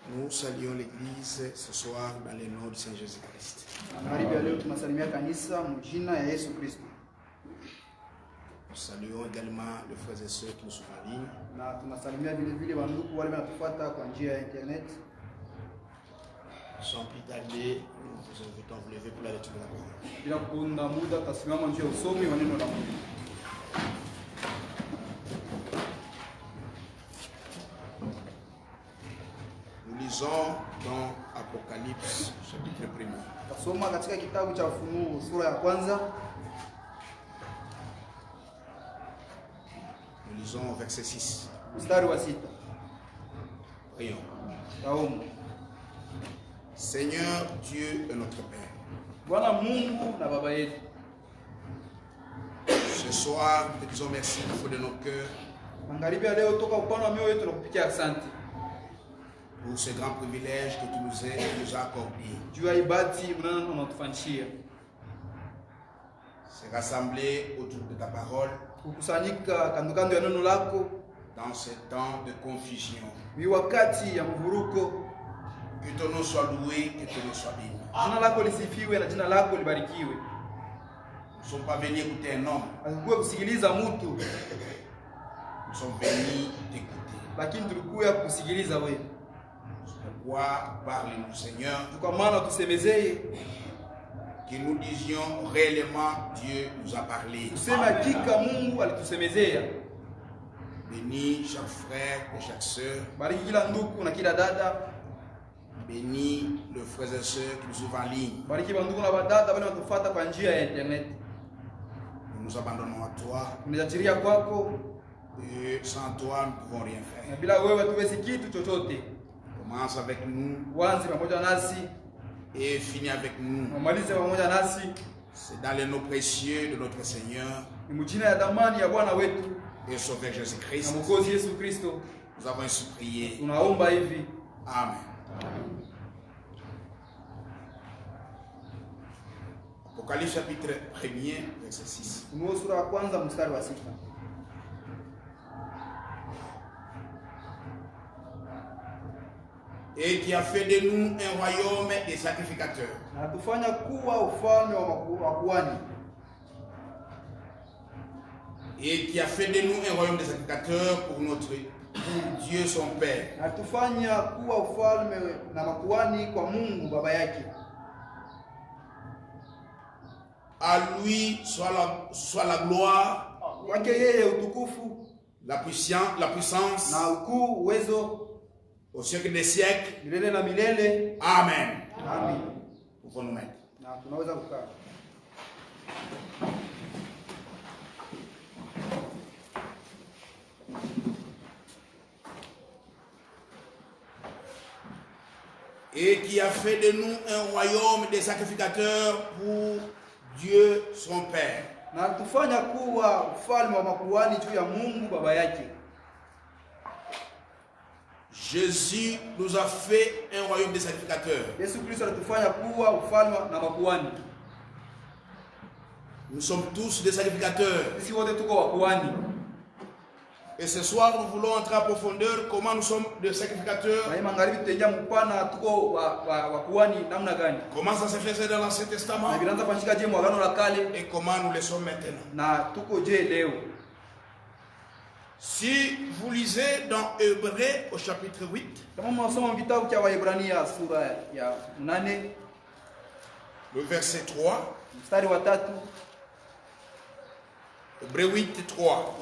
Nous saluons l'Église ce soir dans le nom du Seigneur Jésus-Christ. Nous saluons également les frères et sœurs qui nous sont en ligne. Sans plus tarder, nous vous invitons à vous lever pour la lecture de la parole. Nous lisons dans Apocalypse chapitre 1. Nous lisons verset 6. Prions. Seigneur Dieu et notre Père, ce soir, nous te disons merci au fond de nos cœurs pour ce grand privilège que tu nous as accordé. Se rassembler autour de ta parole dans ce temps de confusion. Que ton nom soit loué, que ton nom soit béni. Nous ne sommes pas venus écouter un homme. Nous sommes venus t'écouter. Pourquoi parle-nous, Seigneur, que nous disions réellement Dieu nous a parlé. Bénis chaque frère et chaque sœur. Bénis les frères et sœurs qui nous suivent en ligne. Nous nous abandonnons à toi. Et sans toi, nous ne pouvons rien faire. Commence avec nous et finis avec nous. C'est dans les noms précieux de notre Seigneur et Sauveur Jésus-Christ nous avons ainsi prié. Amen. Apocalypse chapitre 1, verset 6. Et qui a fait de nous un royaume des sacrificateurs. Et qui a fait de nous un royaume des sacrificateurs pour notre Dieu son Père. À lui soit la gloire, la puissance, au siècle des siècles. Amen. Pouvons nous mettre. Et qui a fait de nous un royaume des sacrificateurs pour Dieu son Père. Jésus nous a fait un royaume des sacrificateurs. Nous sommes tous des sacrificateurs. Et ce soir, nous voulons entrer en profondeur comment nous sommes des sacrificateurs. Comment ça se faisait dans l'Ancien Testament et comment nous le sommes maintenant. Si vous lisez dans Hébreux au chapitre 8, le verset 3, Hébreux 8, 3.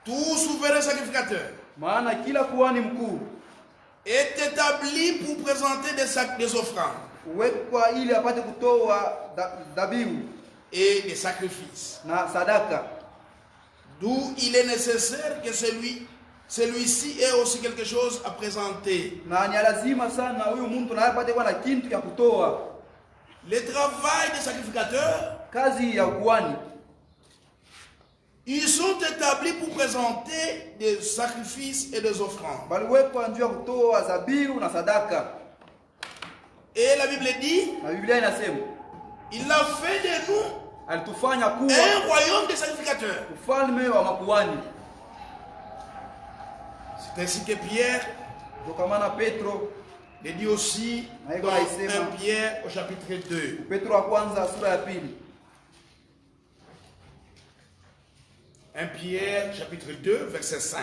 Tout souverain sacrificateur est établi pour présenter des offrandes et des sacrifices. D'où il est nécessaire que celui-ci ait aussi quelque chose à présenter. Le travail des sacrificateurs, ils sont établis pour présenter des sacrifices et des offrandes. Et la Bible dit, il a fait de nous un royaume des sacrificateurs. C'est ainsi que Pierre le dit aussi dans 1 Pierre au chapitre 2. 1 Pierre chapitre 2 verset 5.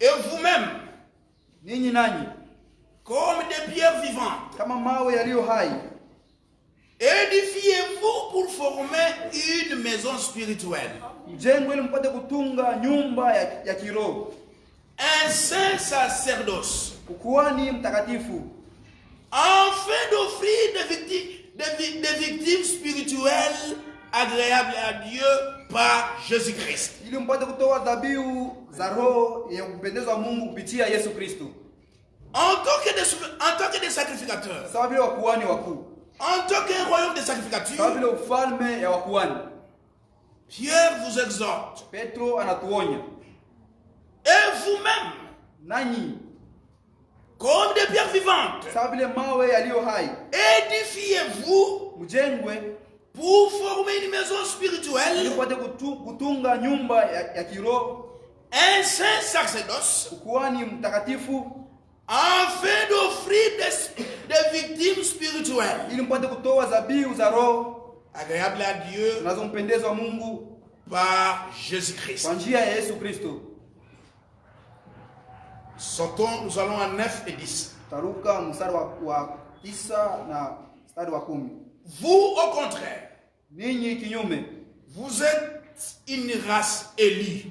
Et vous-même, comme des pierres vivantes, édifiez-vous pour former une maison spirituelle, un saint sacerdoce, afin d'offrir des victimes spirituelles agréables à Dieu par Jésus-Christ. En tant que des sacrificateurs, en tant qu'un royaume de sacrificatures, Pierre vous exhorte. Et vous-même, comme des pierres vivantes, édifiez-vous pour former une maison spirituelle, un saint sacerdoce, afin d'offrir des victimes spirituelles agréables à Dieu par Jésus-Christ. Sortons, nous allons à 9 et 10. Vous, au contraire, vous êtes une race élue,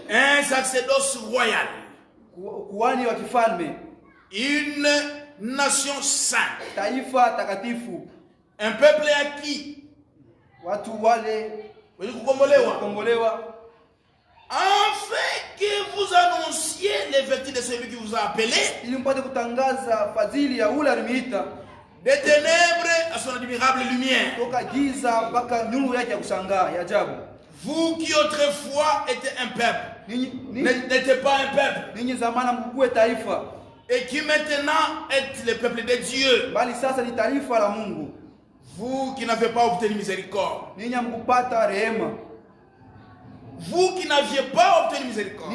un sacerdoce royal, une nation sainte, un peuple acquis, afin que vous annonciez les vertus de celui qui vous a appelé des ténèbres à son admirable lumière. Vous qui autrefois étiez un peuple, n'étiez pas un peuple, et qui maintenant êtes le peuple de Dieu, vous qui n'avez pas obtenu miséricorde, vous qui n'aviez pas obtenu miséricorde,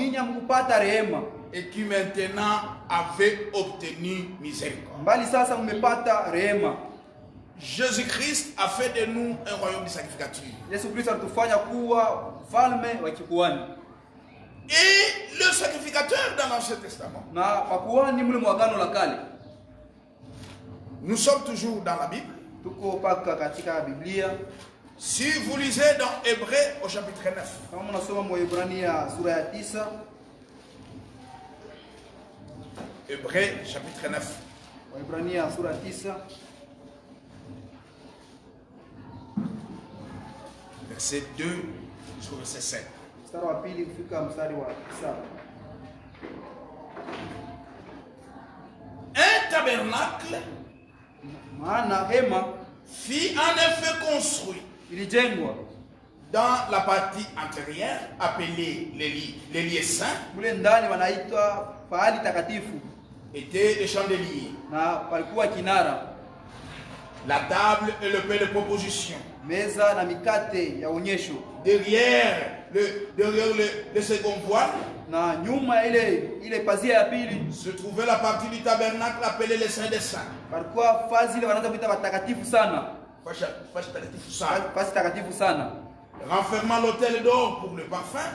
et qui maintenant avez obtenu miséricorde. Jésus-Christ a fait de nous un royaume de sacrificature. Et le sacrificateur dans l'Ancien Testament, nous sommes toujours dans la Bible. Si vous lisez dans Hébreu au chapitre 9, Hébreu chapitre 9, verset 2 jusqu'au verset 7. Un tabernacle fut en effet construit dans la partie antérieure, appelée les lieux saints, étaient les chandeliers, la table et le pain de proposition. Derrière le second voile se trouvait la partie du tabernacle appelée les saints des saints, renfermant l'autel d'or pour le parfum,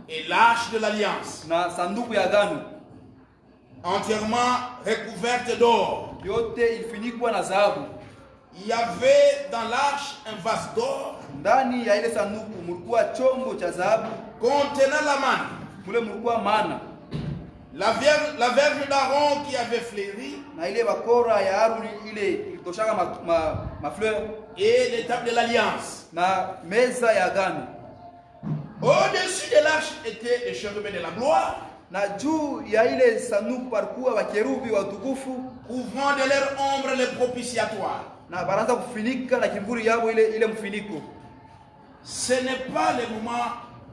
et l'arche de l'alliance, entièrement recouverte d'or. Il y avait dans l'arche un vase d'or contenant la manne. La verge d'Aaron qui avait fleuri, et les tables de l'alliance. Au-dessus de l'arche étaient les chérubins de la gloire, couvrant de leur ombre les propitiatoires. Ce n'est pas le moment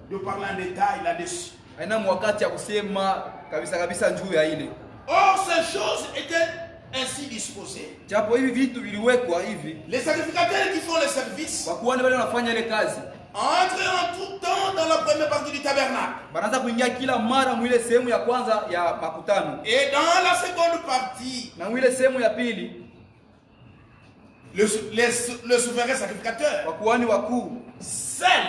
de parler en détail là-dessus. Haina wakati ya kusema kabisa kabisa njuu ya ile. Or ces choses étaient ainsi disposées. Japo hivi vitu viliwekwa hivi. Les sacrificateurs qui font le service Wakuhani wale wanafanya ile kazi. entrent en tout temps dans la première partie du tabernacle. Banaanza kuingia kila mara mwile sehemu ya kwanza ya makutano. Et dans la seconde partie, Na mwile sehemu ya pili le souverain sacrificateur, wakuhani wakuu seul,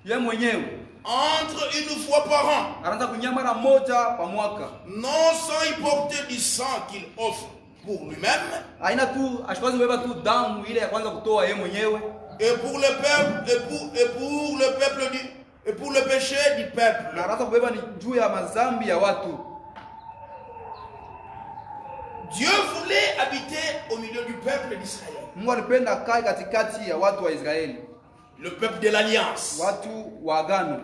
yeye mwenyewe entre une fois par an, anaanza kuingia mara moja kwa mwaka. non sans y porter du sang qu'il offre pour lui-même Haina tu ashikazi kubeba tu damu ile ya kwanza kutoa yeye mwenyewe et pour le peuple et pour le péché du peuple. na anaanza kubeba ni juu ya mazambi ya watu. Dieu voulait habiter au milieu du peuple d'Israël. Mungu alipenda kai katikati ya watu wa Israeli, Le peuple de l'alliance. watu wa agano,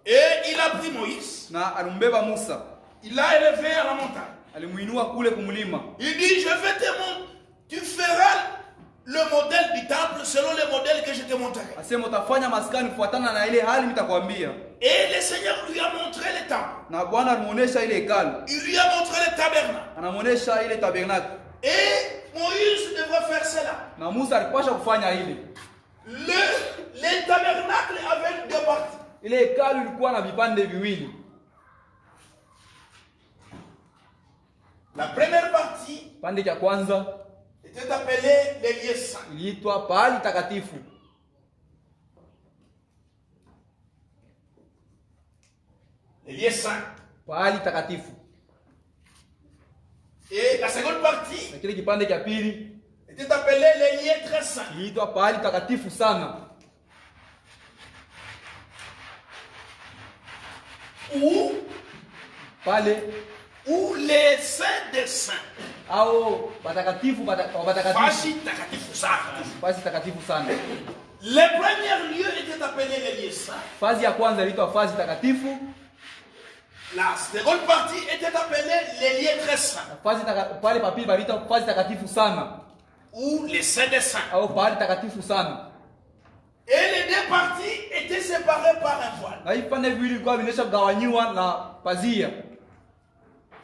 Et il a pris Moïse, na alimbeba Musa, il l'a élevé à la montagne. alimuinua kule kumlima. Il dit, je vais te montrer, tu feras le modèle du temple selon le modèle que je te montrerai. Asema utafanya maskani kufuatana na ile hali nitakwambia. Et le Seigneur lui a montré le temple. Na Bwana alimuonesha ile hekalu, Il lui a montré le tabernacle. anamuonesha ile tabernacle. Et Moïse devrait faire cela. Na Musa alipasha kufanya ile. Le tabernacle avait deux parties. Ile hekalu ilikuwa na vipande viwili. La première partie Pande cha kwanza était appelée les lieux saints. iliitwa pahali takatifu. Les lieux saints. Pahali takatifu. Et la seconde partie Na kile kipande cha pili était appelée les lieux très saints. iliitwa pahali takatifu sana. Pale Où les saints des saints. au patakatifu patakatifu. Fashi takatifu sana. Fazi takatifu sana. Les premiers lieux étaient appelés les lieux saints. Fazi ya kwanza iliitwa fazi takatifu. La seconde partie était appelée les lieux très saints. Fazi pale papili paliitwa fazi takatifu sana Ou les saints des saints. au pahali takatifu sana. Et les deux parties étaient séparées par un voile. Na hii pande viwili vilikuwa vinaisha kugawanyiwa na pazia.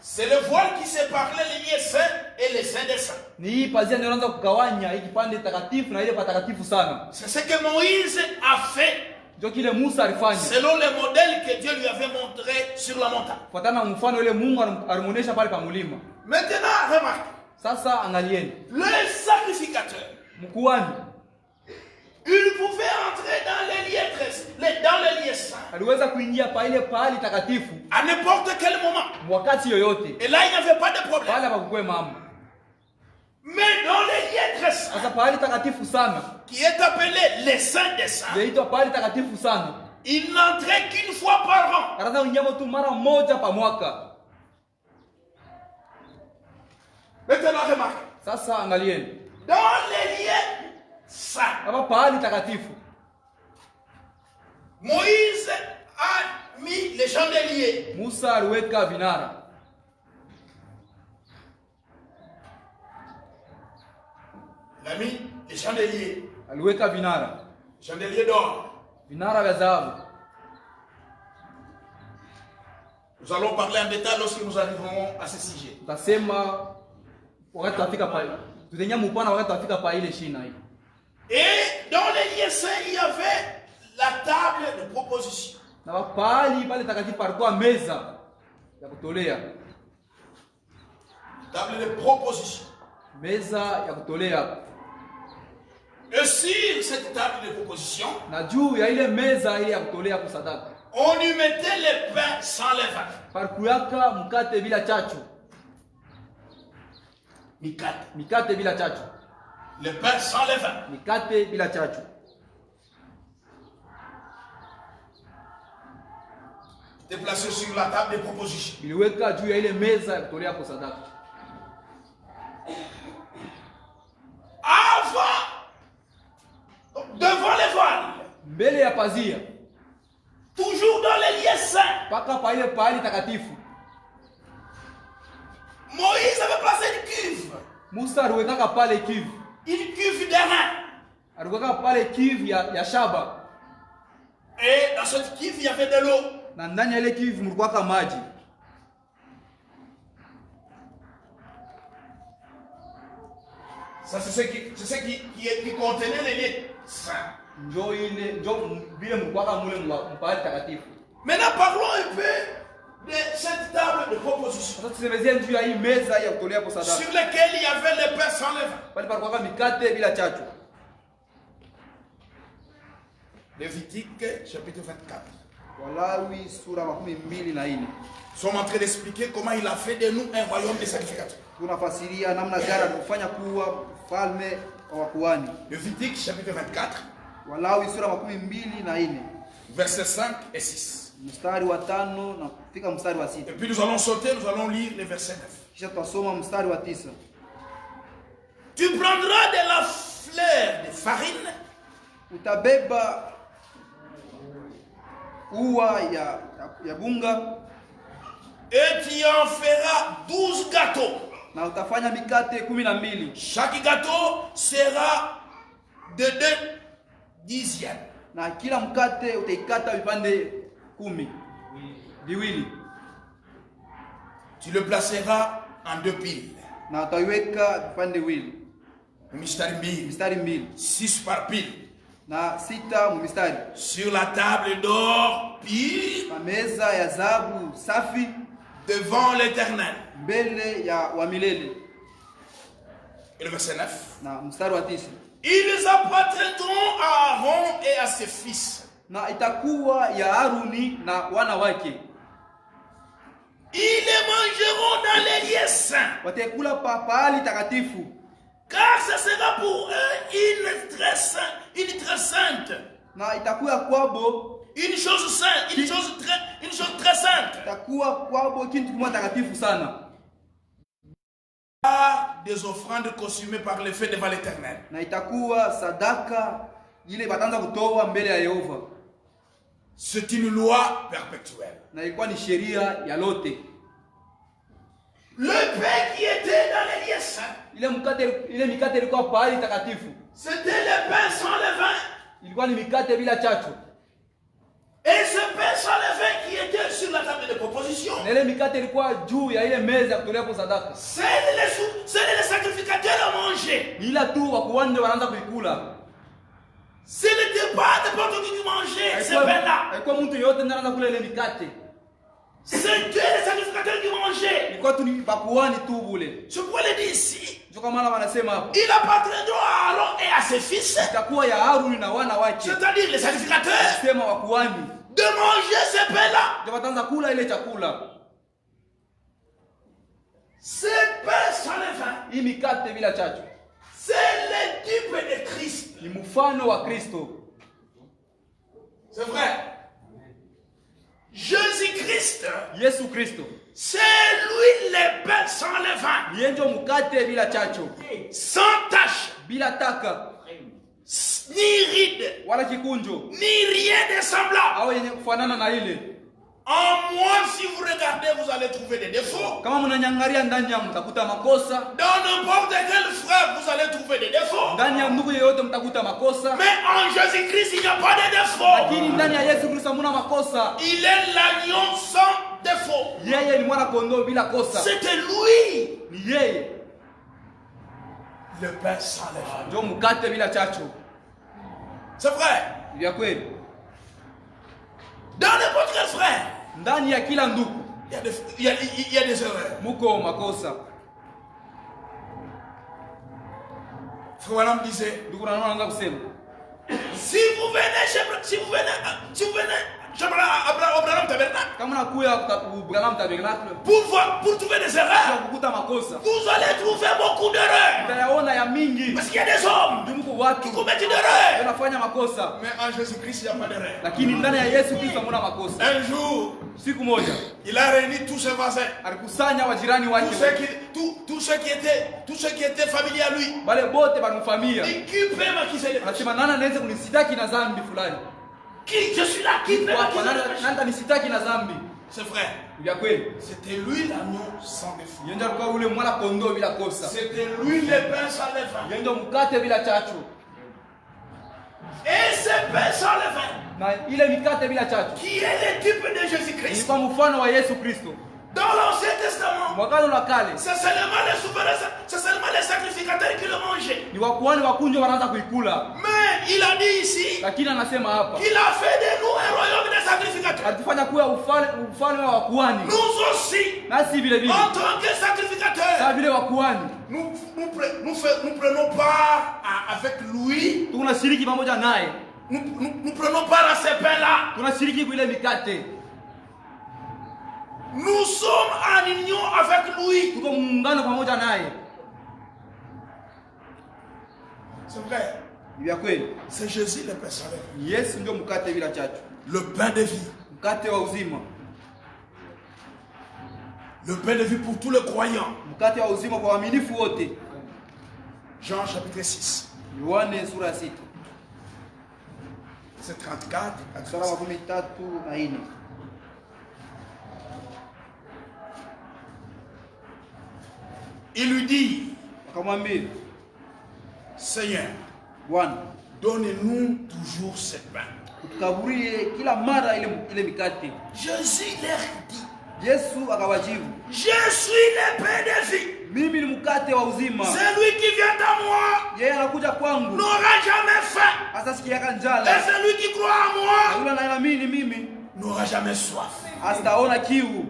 C'est le voile qui séparait les lieux saints et les saints des saints. Ni hii pazia ndio inaanza kugawanya hii kipande takatifu na ile patakatifu sana. C'est ce que Moïse a fait Ndio kile Musa alifanya. selon le modèle que Dieu lui avait montré sur la montagne. Kufuatana na mfano ile Mungu alimuonesha pale pa mlima. Maintenant, remarquez. Sasa angalieni. Le sacrificateur, Mkuhani il pouvait entrer dans les lieux saints aliweza kuingia pa ile pahali takatifu à n'importe quel moment. wakati yoyote. Et là, il n'y avait pas de problème. Pale hapakukwe mambo. Mais dans les lieux très saints, Sasa pahali takatifu sana, qui est appelé les saints des saints, yaitwa pahali takatifu sana. il n'entrait qu'une fois par an. Anaweza kuingia tu mara moja pa mwaka. Maintenant, remarquez. Sasa angalieni. Dans les lieux saints, Hapa pahali takatifu Moïse a mis les chandeliers. Musa aliweka vinara. Il a mis les chandeliers. Aliweka vinara. Chandeliers d'or. Vinara vya dhahabu. Nous allons parler en détail lorsque nous arriverons à ce sujet. Tutasema wakati tutafika pale. Tutenya mpana wakati tutafika pale ile shina hii. Et dans les lieux saints, il y avait la table de proposition. Na pahali pale takatifu palikuwa meza ya kutolea. Table de proposition. Meza ya kutolea. Et sur cette table de proposition, Na juu ya ile meza ile ya kutolea kusadaka, on y mettait les pains sans levain. palikuwaka mkate bila chachu. Mikate bila chachu. Le pain sans levain. Mikate bila chachu. Était placé sur la table de proposition. Iliweka juu ya ile meza ya kutolea kusadaka. Avant, devant les voiles, Mbele ya pazia, toujours dans les lieux saints, paka pa ile pahali takatifu, Moïse avait placé une cuve. Musa aliweka pale kivu. Une cuve d'airain. Aliweka pale kivu ya shaba. Et dans cette cuve, il y avait de l'eau. Na ndani ya ile kivu mlikuwa maji. Ça c'est ce qui contenait les liens saints. Maintenant parlons un peu de cette table de proposition sur laquelle il y avait les pains sans levain. Lévitique chapitre 24. Nous sommes en train d'expliquer comment il a fait de nous un royaume de sacrificateurs. Lévitique chapitre 24. Versets 5 et 6. Et puis nous allons sauter, nous allons lire les versets 9. Tu prendras de la fleur de farine et tu en feras 12 gâteaux. Chaque gâteau sera de 2 dixièmes. Tu le placeras en 2 piles. Mystère 6 par pile. Sur la table d'or pire devant l'Éternel. Et le verset 9. Ils appartiendront à Aaron et à ses fils. Ils les mangeront dans les lieux saints. Car ce sera pour eux une très sainte. Une chose sainte, une chose très sainte. Des offrandes consumées par le feu devant l'Éternel. C'est une loi perpétuelle. Le pain qui était dans les lieux saints, c'était le pain sans levain. Et ce pain sans levain qui était sur la table de proposition, c'est les sacrificateurs à manger. Ce n'était pas n'importe qui mangeait ce pain-là. C'était les sacrificateurs qui mangeaient. Je pourrais le dire ici. Il appartiendra à Aaron et à ses fils, c'est-à-dire les sacrificateurs, de manger ce pain-là. Ce pain sans levain, c'est le type de Christ. C'est vrai. Jésus-Christ, c'est lui le pain sans levain, sans tache, ni ride, ni rien de semblable. En moi, si vous regardez, vous allez trouver des défauts. Dans n'importe quel frère, vous allez trouver des défauts. Mais en Jésus-Christ, il n'y a pas de défaut. Il est l'agneau sans défaut. C'était lui. Le pain sans levain. C'est vrai. Dans n'importe quel frère, il y a des erreurs. Frère Abraham disait, si vous venez chez Abraham Tabernacle, pour trouver des erreurs, vous allez trouver beaucoup d'erreurs. Parce qu'il y a des hommes qui commettent des erreurs. Mais en Jésus-Christ, il n'y a pas d'erreur. Un jour, il a réuni tous ses voisins, tous ceux qui étaient familiers à lui. Et qui peut m'accuser de péché? Qui je suis là, qui peut m'accuser de péché? C'est vrai. C'était lui l'agneau sans défaut. C'était lui le pain sans levain. Et ce pain sans levain, Na ile mikate bila chachu. Qui est le type de Jésus-Christ. Ni kwa mfano wa Yesu Kristo. Dans l'Ancien Testament. Mwagano la kale. C'est seulement les souverains, c'est seulement les sacrificateurs qui le mangeaient. Ni wakuhani wakunjo wanaanza kuikula. Mais il a dit ici. Lakini anasema hapa. Qu'il a fait de nous un royaume de sacrificateurs. Atufanya kuwa ufalme wa wakuhani. Nous aussi. Nasi vile vile. En tant que sacrificateurs. Sa vile wakuhani. Nous prenons part avec lui. Tunashiriki pamoja naye. Nous prenons part à ces pains-là. Tunashiriki kwa ile mikate. Nous sommes en union avec lui. Tuko muungano pamoja naye. C'est vrai. Ni kweli. C'est Jésus le pain sans levain. Yesu ndio mkate bila chachu. Le pain de vie. Mkate wa uzima. Le pain de vie pour tous les croyants. Mkate wa uzima kwa waaminifu wote. Jean chapitre 6. Yohane sura ya 6. C'est 34 à 34. Il lui dit, akamwambia, Seigneur, Bwana, donne-nous toujours ce pain. Utukaburie kila mara ile mikate. Jésus leur dit, Yesu akawajibu, je suis le pain de vie. Mimi ni mkate wa uzima. Celui qui vient à moi, yeye anakuja kwangu, n'aura jamais faim. Asasikiaka njala. Et celui qui croit à moi, yule anayeamini mimi, n'aura jamais soif. Asitaona kiu.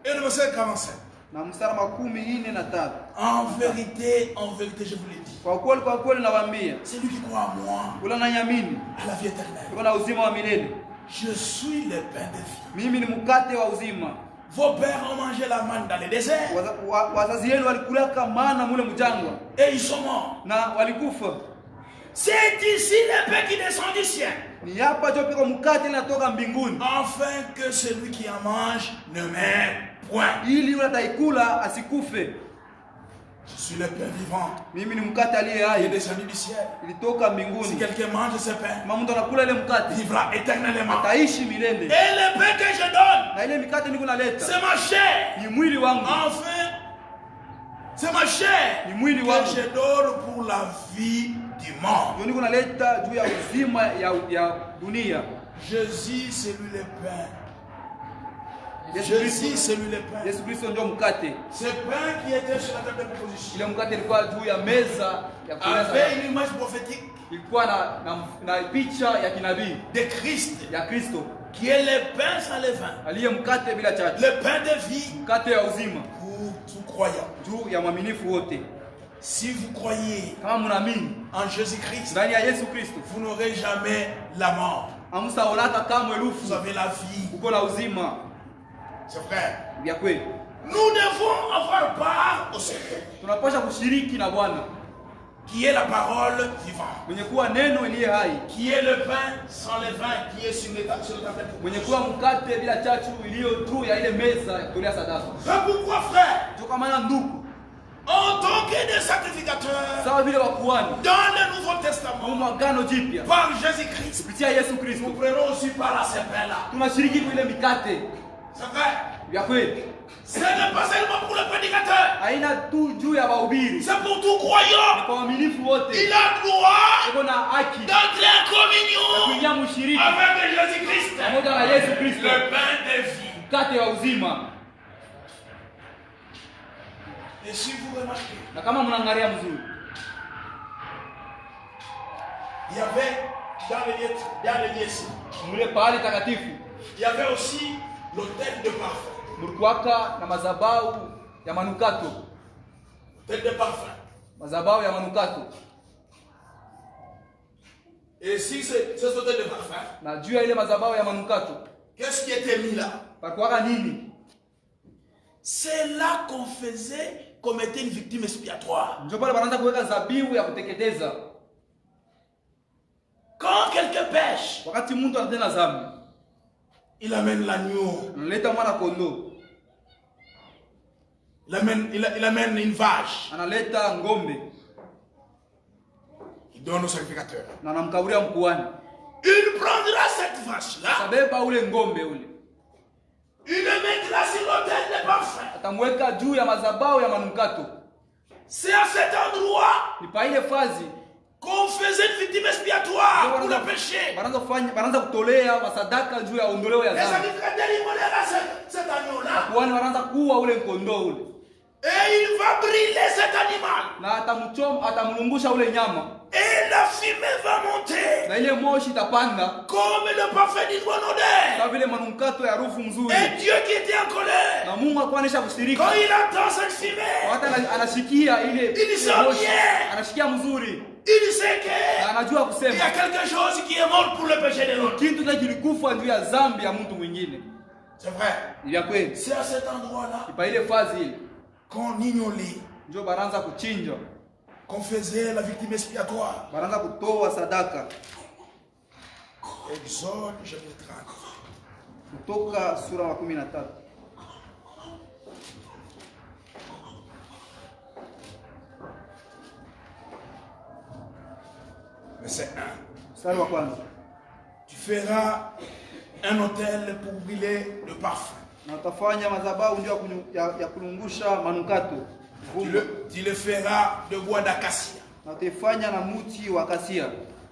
Et le verset 47. Na mstari 43. En vérité, je vous l'ai dit. Kwa kweli nawaambia, celui qui croit à moi, yule anayeamini à la vie éternelle. Kuna uzima wa milele. Je suis le pain de vie. Mimi ni mkate wa uzima. Vos pères ont mangé la manne dans le désert. Wazazi yenu walikulaka mana mule mjangwa. Et ils sont morts. Na walikufa. C'est ici le pain qui descend du ciel. Ni hapa ndio piko mkate inatoka mbinguni. Afin que celui qui en mange ne meure point. Ili yule ataikula asikufe. Je suis le pain vivant. Mimi ni mkate aliye hai. Il est descendu du ciel. Ilitoka mbinguni. Si quelqu'un mange ce pain, kama mtu anakula ile mkate, vivra éternellement. Ataishi milele. Et le pain que je donne, na ile mikate niko naleta, c'est ma chair. Ni mwili wangu. Enfin, c'est ma chair. Ni mwili wangu. Que je donne pour la vie du monde. Niko naleta juu ya uzima ya dunia. Jésus c'est lui le pain. Jésus c'est lui le pain. Yesu Kristo ndio mkate. Ce pain qui était sur la table de proposition. Ile mkate ilikuwa juu ya meza ya kuleza. Avec une image prophétique. Ilikuwa na picha ya kinabii de Christ. Ya Kristo. Qui est le pain sans levain. Aliye mkate bila chachu. Le pain de vie. Mkate ya uzima. Pour tout croyant. Juu ya mwaminifu wote. Si vous croyez kama mnaamini en Jésus-Christ, ndani ya Yesu Kristo, vous n'aurez jamais la mort. Hamtaonaka kamwe lufu. Vous avez la vie. Uko na uzima. C'est vrai. Vya kweli. Nous devons avoir part au Seigneur. Tunapaswa kushiriki na Bwana. Qui est la parole vivante. Mwenye kuwa neno iliye hai. Qui est le pain sans levain qui est sur le table. Mwenye kuwa mkate bila chachu iliyo juu ya ile meza ya kutolea sadaka. C'est pourquoi frère, toka maana ndugu, en tant que des sacrificateurs, sawa vile wakuhani dans le Nouveau Testament, mwagano jipya, par Jésus-Christ, kupitia Yesu Kristo, nous prenons aussi part à ces pains-là. Tunashiriki kwa ile mikate. C'est vrai. Vya kweli. Ce n'est pas seulement pour le prédicateur. Haina tu juu ya wahubiri. C'est pour tout croyant. Kwa waaminifu wote. Il a droit d'entrer en communion avec Jésus-Christ. Le pain de vie. Mkate wa uzima. Et si vous remarquez, na kama mnaangalia mzuri, il y avait dans le lieu ici, mule pahali takatifu, il y avait aussi l'autel de parfum. Mulikuwaka na mazabau ya manukato. Autel de parfum. Mazabau ya manukato. Et si c'est cet autel de parfum, na juu ya ile mazabau ya manukato, qu'est-ce qui était mis là? Pakuwaka nini? C'est là qu'on faisait, qu'on mettait une victime expiatoire. Ndio pale wanaanza kuweka zabihu ya kuteketeza. Quand quelqu'un pêche, wakati mtu anatenda dhambi, il amène l'agneau. Analeta mwana kondoo. Il amène une vache. Analeta ngombe. Il donne au sacrificateur. Na anamkaburia mkuhani. Il prendra cette vache-là. Sabeba ule ngombe ule. Il le mettra sur l'autel de parfum. Atamweka juu ya mazabao ya manukato. C'est à cet endroit ni pa ile fazi qu'on faisait une victime expiatoire pour le péché péché. Baranza kutolea masadaka juu ya ondoleo ya Les dhambi. sacrificateurs immolèrent cet agneau-là. Kwani wanaanza kuua ule kondoo ule. Et il va brûler cet animal. Na atamlungusha ule nyama. Et la fumée va monter. Na ile moshi itapanda Comme le parfum d'une bonne odeur. kama vile manukato ya harufu nzuri. Et Dieu qui était en colère. Na Mungu alikuwa anaisha kushirika. Quand il entend cette fumée, Hata anashikia ile moshi. Anashikia mzuri. il sait que Na anajua il y a kusema quelque chose qui est mort pour le péché de l'autre. kitu kile kilikufa juu ya dhambi ya mtu mwingine. C'est vrai. Ni vya kweli. C'est à cet endroit-là Ipa ile fazi ile qu'on ignolait, ndio baranza kuchinja. qu'on faisait la victime expiatoire. Baranza kutoa sadaka. Exode chapitre 30. Kutoka sura ya 13. Verset 1. Mstari wa kwanza. Tu feras un autel pour brûler le parfum. Na utafanya madhabahu ndio ya kulungusha manukato. Tu le feras de bois d'acacia. Na utafanya na muti wa kasia.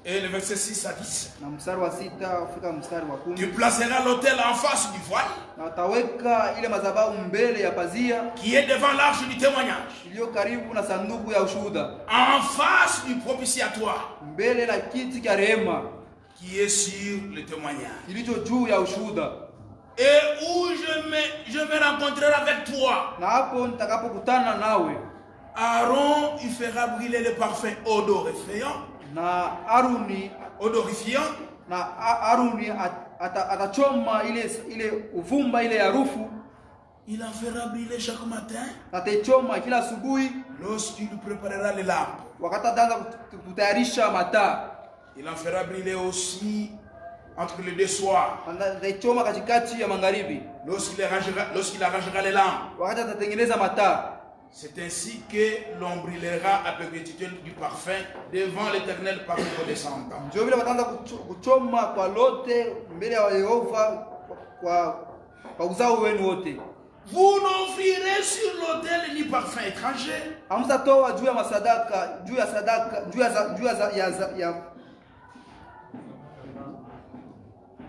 Et le verset 6 à 10. Na mstari wa 6 ufika mstari wa 10. Tu placeras l'autel en face du voile. Na utaweka ile madhabahu mbele ya pazia qui est devant l'arche du témoignage. iliyo karibu na sanduku ya ushuhuda. En face du propitiatoire. Mbele na kiti cha rehema qui est sur le témoignage. kilicho juu ya ushuhuda. Et où je me rencontrerai avec toi. Na hapo nitakapokutana nawe, Aaron il fera brûler le parfum odorifiant. Na Aruni atachoma ile uvumba ile harufu. Il en fera brûler chaque matin. Atachoma kila asubuhi. Lorsqu'il préparera les lampes. Wakati ataanza kutayarisha mataa. Il en fera brûler aussi entre les deux soirs. Atachoma katikati ya magharibi. Lorsqu'il arrangera les lampes. Wakati atatengeneza mataa. C'est ainsi que l'on brûlera à perpétuité du parfum devant l'Éternel parmi vos descendants. Ndio vile wataanza kuchoma kwa lote mbele ya Yehova kwa uzao wenu wote. Vous n'offrirez sur l'autel ni parfum étranger. Hamtatoa juu ya masadaka, juu ya sadaka,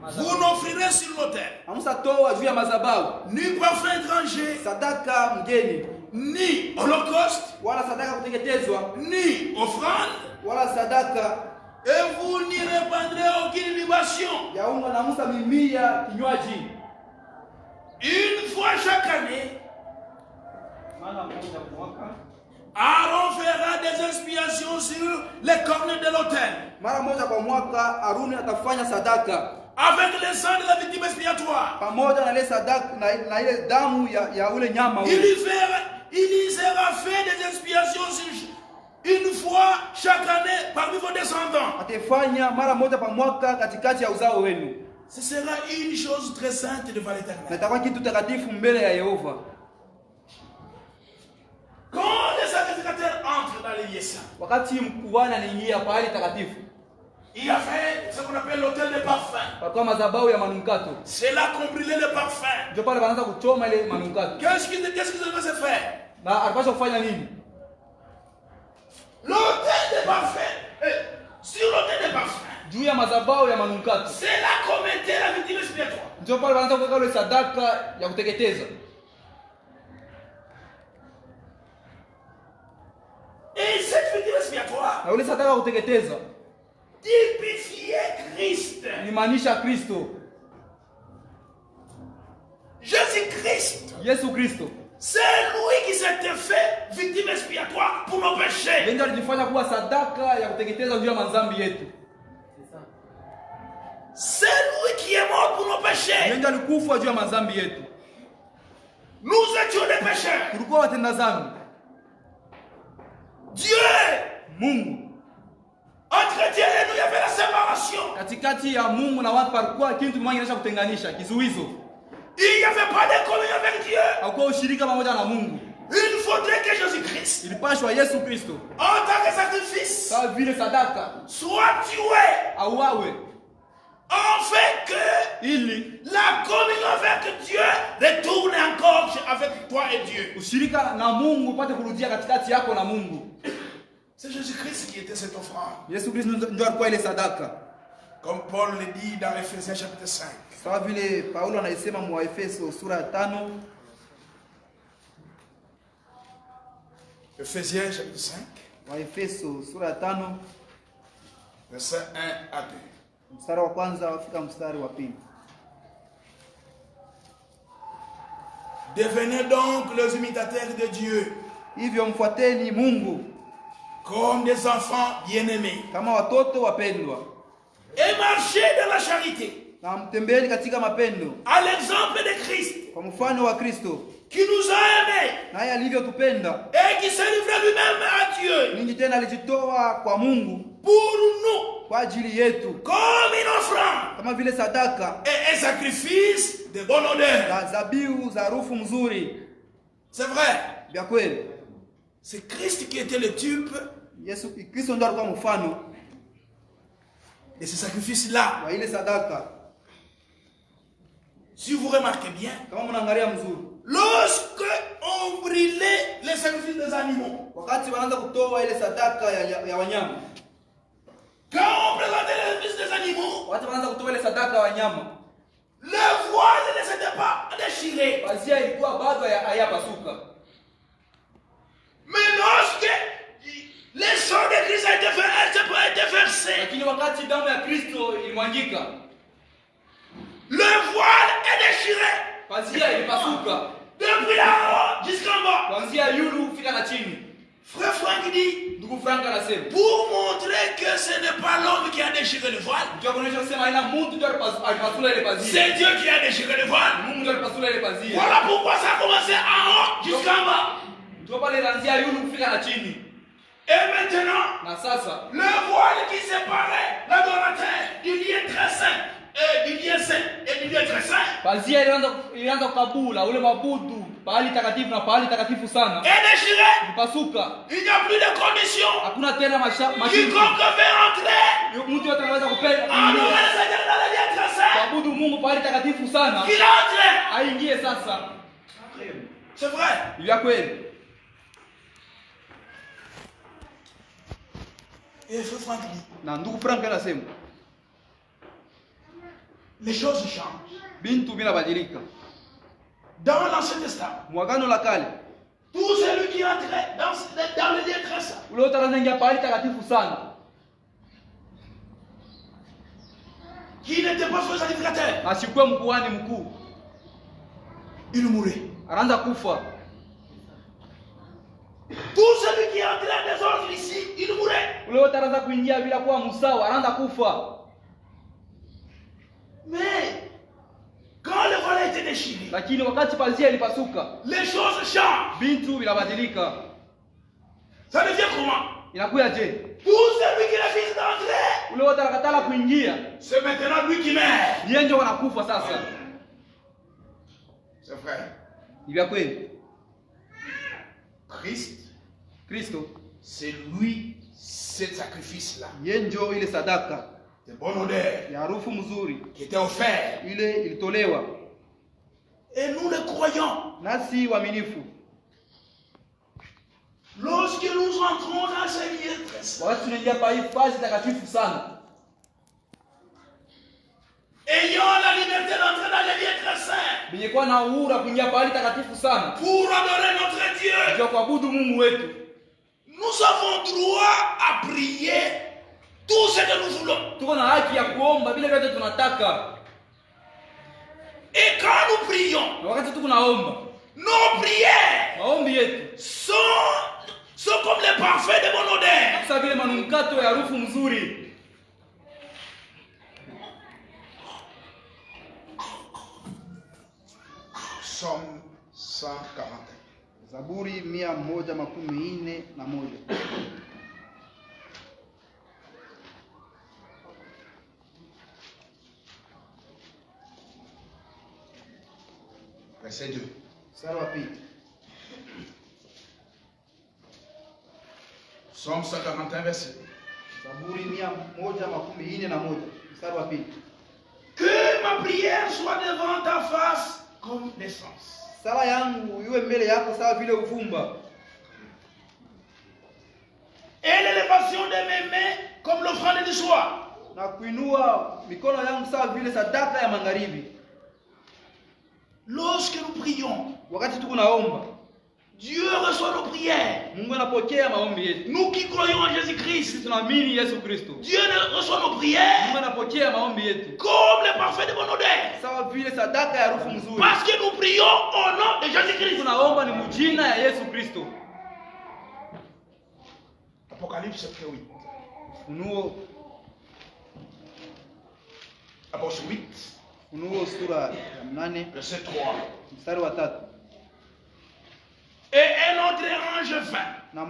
Vous n'offrirez sur l'autel. Hamtatoa juu ya madhabahu ni parfum étranger, sadaka mgeni, ni holocauste, wala sadaka kuteketezwa, ni offrande, wala sadaka. Et vous n'y répandrez aucune libation. Ya unga na Musa mimia kinywaji. Une fois chaque année, Aaron fera des expiations sur les cornes de l'autel. Mara moja kwa mwaka Aruni atafanya sadaka avec le sang de la victime expiatoire. Pamoja na ile sadaka na ile damu ya ule nyama ule. Il y sera fait des expiations une fois chaque année parmi vos descendants. Atafanya mara moja kwa mwaka katikati ya uzao wenu. Ce sera une chose très sainte devant l'Éternel. Natakuwa kitu takatifu mbele ya Yehova. Quand les sacrificateurs entrent dans les lieux saints, wakati mkuhani anaingia pale takatifu, il y avait ce qu'on appelle l'autel de parfum. Kwa madhabahu ya manukato. C'est là qu'on brûlait le parfum. Ndio pale wanaanza kuchoma ile manukato. Qu'est-ce qu'ils devaient faire? Na alipaswa kufanya nini? L'autel de parfum. Sur l'autel de parfum. Juu ya madhabahu ya manukato. C'est là qu'on mettait la victime expiatoire. Ndio pale wanaanza kuweka ile sadaka ya kuteketeza. Et cette victime expiatoire, na ile sadaka ya kuteketeza typifiait Christ. Imaanisha Kristo. Jésus-Christ. Yesu Kristo. C'est lui qui s'était fait victime expiatoire pour nos péchés. Ndio alijifanya kuwa sadaka ya kuteketeza juu ya madhambi yetu. C'est lui qui est mort pour nos péchés. Ndio alikufa juu ya madhambi yetu. Nous étions des pécheurs. Tulikuwa watenda dhambi. Dieu, Mungu, entre Dieu et nous, il y avait la séparation. Katikati ya Mungu na watu palikuwa kitu kimoja kinaweza kutenganisha, kizuizo. Il n'y avait pas de communion avec Dieu. Hakuwa ushirika pamoja na Mungu. Il faudrait que Jésus-Christ, ilipashwa Yesu Kristo, en tant que sacrifice, kama vile sadaka, soit tué, auawe, afin que ili la communion avec Dieu retourne encore avec toi et Dieu. ushirika na Mungu upate kurudia katikati yako na Mungu. C'est Jésus-Christ qui était cette offrande. Yesu Kristo ndio alikuwa ile sadaka. Comme Paul le dit dans Ephésiens chapitre 5. Sawa vile Paulo anaisema mu Efeso sura 5. Ephésiens chapitre 5. Wa Efeso sura 5 verset 1 à 2. Mstari wa kwanza wafika mstari wa pili. Devenez donc les imitateurs de Dieu. Hivyo mfuateni Mungu comme des enfants bien-aimés. Kama watoto wapendwa. Et marchez dans la charité. Na mtembeeni katika mapendo. À l'exemple de Christ. Kwa mfano wa Kristo. Qui nous a aimés. Naye alivyotupenda. Et qui s'est livré lui-même à Dieu. Ninyi tena alijitoa kwa Mungu. Pour nous. Kwa ajili yetu. Comme une offrande. Kama vile sadaka. Et un sacrifice de bonne odeur. Na zabihu za harufu mzuri. C'est vrai. Bien kweli. C'est Christ qui était le type. Yesu Kristo ndo alikuwa mfano. Et ce sacrifice-là. Wa ile sadaka. Si vous remarquez bien. Kama mnaangalia mzuri. Lorsque on brûlait les sacrifices des animaux. Wakati wanaanza kutoa ile sadaka ya wanyama. Quand on présentait les sacrifices des animaux. Wakati wanaanza kutoa ile sadaka ya wanyama. Le voile ne s'était pas déchiré. Pazia ilikuwa bado hayapasuka. Mais lorsque le sang de Christ a été versé. Lakini wakati damu ya Kristo ilimwangika. Le voile est déchiré. Pazia ilipasuka. Depuis là-haut jusqu'en bas. Kuanzia yulu kufika na chini. Frère Franck dit. Ndugu Frank anasema. Pour montrer que ce n'est pas l'homme qui a déchiré le voile. Ndio kuonyesha kusema ina mtu ndio alipasula ile pazia. C'est Dieu qui a déchiré le voile. Mungu ndio alipasula ile pazia. Voilà pourquoi ça a commencé en haut jusqu'en bas. Ndio pale kuanzia yulu kufika na chini. Et maintenant, na sasa le voile qui séparait l'adorateur du lieu très saint et du lieu saint et du lieu très saint. Pazia ilianza kukabula ule mabudu pahali takatifu na pahali takatifu sana. Et déchiré. Ipasuka. Il n'y a plus de conditions. Hakuna tena masharti. Quiconque veut entrer. Mtu yote anaweza kupenda. Adorer le Seigneur dans le lieu très saint. Kuabudu Mungu pahali takatifu sana. Qu'il entre. Aingie sasa. C'est vrai. Il y a kweli. Et frère Franck dit. Na ndugu Frank anasema. Les choses changent. Bintu binabadilika. Dans l'Ancien Testament. Mwagano la kale. Tout celui qui entrait dans le lieu très saint. Ule utarangia pahali takatifu sana. Qui n'était pas son sacrificateur. Asikuwe mkuhani mkuu. Il mourait. Anaanza kufa. Tout celui qui entrait en désordre ici, il mourait. Ule utaanza kuingia bila kuwa msawa, anaanza kufa. Mais quand le voile a été déchiré, lakini wakati pazia ilipasuka, les choses changent. Bintu vinabadilika. Ça devient comment? Inakuya je? Tout celui qui refuse d'entrer, ule wote anakatala kuingia, c'est maintenant lui qui meurt. Yeye ndio wanakufa sasa. C'est vrai. Ni vya kweli. Kristo, c'est lui, ce sacrifice-là. Yeye ndio ile sadaka de bonne odeur, ya harufu mzuri, qui était offert. Ile ilitolewa. Et nous le croyons. Nasi waaminifu. Lorsque nous entrons dans ce lieu très saint, wakati tunaingia pa hii fasi takatifu sana, ayant la liberté d'entrer dans le lieu très saint, binye kwa na uhuru kuingia pahali takatifu sana, pour adorer notre Dieu, ndio kuabudu Mungu wetu. Nous avons droit à prier tout ce que nous voulons. Tuko na haki ya kuomba vile vyote tunataka. Et quand nous prions, na wakati tuko naomba, nos prières, maombi yetu sont comme les parfums de bonne odeur. Sasa vile manukato ya harufu mzuri. Psalm 140. Zaburi 141. Verset 2. Mstari wa pili. Psalm 141 verset. Zaburi 141. Mstari wa pili. Que ma prière soit devant ta face comme l'essence. Sala yangu iwe mbele yako sawa vile uvumba. Et l'élévation de mes mains comme l'offrande du soir. na kuinua mikono yangu sawa vile sadaka ya magharibi. Lorsque nous prions, wakati tunaomba, Dieu reçoit nos prières. Mungu anapokea maombi yetu. Nous qui croyons en Jésus-Christ, tunaamini Yesu Kristo, Dieu reçoit nos prières. Mungu anapokea maombi yetu Comme le parfum de bonne odeur. sawa vile sadaka ya harufu nzuri. Parce que nous prions au nom de Jésus-Christ. Tunaomba ni mjina ya Yesu Kristo. Apocalypse chapitre 8. Ufunuo Apocalypse 8. Ufunuo sura ya 8 verset 3. mstari wa 3. Et un autre ange vint. Na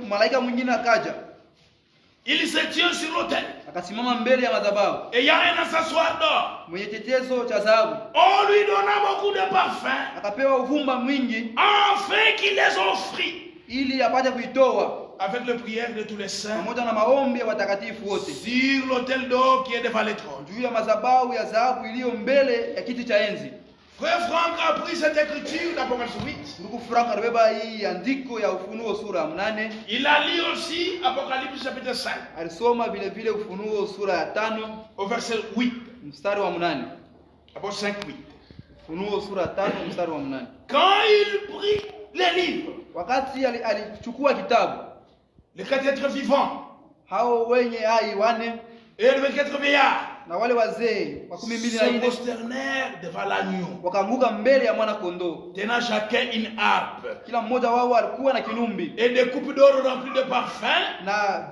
malaika mwingine akaja. Il se tient sur l'autel. Akasimama mbele ya madhabahu. Et il y a un accessoire d'or. Mwenye chetezo cha dhahabu. On lui donna beaucoup de parfums. Akapewa uvumba mwingi. Afin qu'il les offrit. Ili apate kuitoa. Avec les prières de tous les saints. Pamoja na maombi ya watakatifu wote. Sur l'autel d'or qui est devant le trône. Juu ya madhabahu ya dhahabu iliyo mbele ya kiti cha enzi. Frère Franck a pris cette écriture d'Apocalypse 8. Ndugu Frank alibeba hii andiko ya Ufunuo sura ya 8. Il a lu aussi Apocalypse chapitre 5. Alisoma vile vile Ufunuo sura ya 5 au verset 8. mstari wa 8. Apocalypse 5, 8. Ufunuo sura ya 5 mstari wa 8. Quand il prit les livres, wakati alichukua kitabu, les 4 êtres vivants, hao wenye hai wane et les 24 vieillards, na wale wazee wa 12 se prosternèrent devant l'agneau, wakaanguka mbele ya mwana kondoo, tenant chacun une harpe, kila mmoja wao alikuwa na kinumbi et des coupes d'or remplies de parfums, na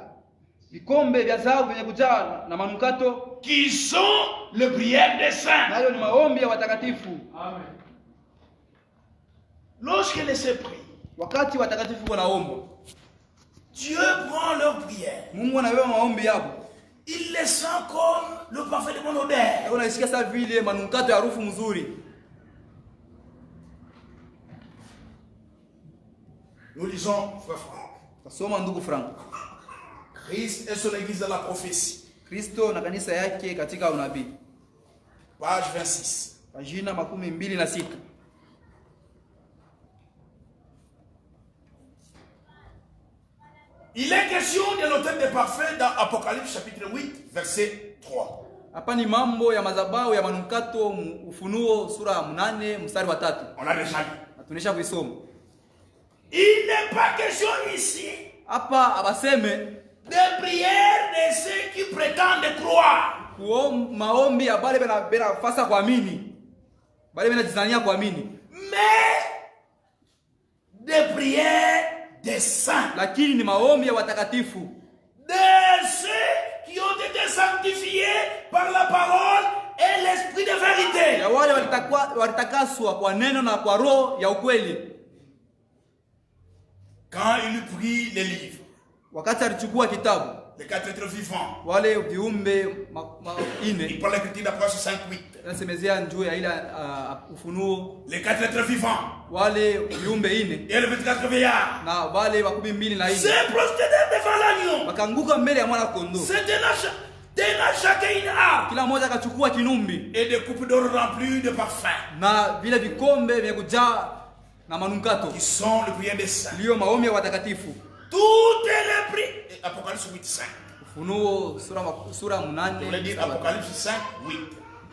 vikombe vya dhahabu vyenye kujaa na manukato, qui sont les prières des saints. nayo ni maombi ya watakatifu. Amen. Lorsque les saints prient, wakati watakatifu wanaomba, Dieu prend leurs prières. Mungu anabeba maombi yao. Il les sent comme le parfum de bonne odeur. Unasikia sasa vile manukato ya harufu nzuri. Nous lisons, frère Franck. Tasoma ndugu Frank. Christ et son église dans la prophétie. Kristo na kanisa yake katika unabii. Page 26. Pagina 26. Il est question de l'autel de parfum dans Apocalypse chapitre 8, verset 3. Hapa ni mambo ya madhabahu ya manukato, Ufunuo sura 8 mstari wa 3. On a déjà lu. Tunisha kuisoma. Il n'est pas question ici hapa abaseme des prières de ceux qui prétendent croire. Maombi ya bale bena fasa kuamini. Bale bena jizania kuamini. Mais des prières des saints. Lakini ni maombi ya watakatifu. De ceux qui ont été sanctifiés par la parole et l'esprit de vérité. Ya wale walitakaswa kwa neno na kwa roho ya ukweli. Quand il prit les livres, wakati alichukua kitabu, les 4 êtres vivants, wale viumbe ine, il prend l'écriture d'Apocalypse 5, 8. Nasemezea njoo ya ile Ufunuo, les 4 êtres vivants, wale viumbe ine, et les 24 vieillards, na wale wa 12 na ine, se prosternèrent devant l'agneau, wakaanguka mbele ya mwana kondoo. Tenant chacun une harpe, kila mmoja akachukua kinumbi, et des coupes d'or remplies de parfums, na vile vikombe vya kujaa na manukato, qui sont les prières des saints. Ndio maombi ya watakatifu. Toutes les prières. Apocalypse 8, 5. Ufunuo sura 8. Je voulais dire Apocalypse 5, 8.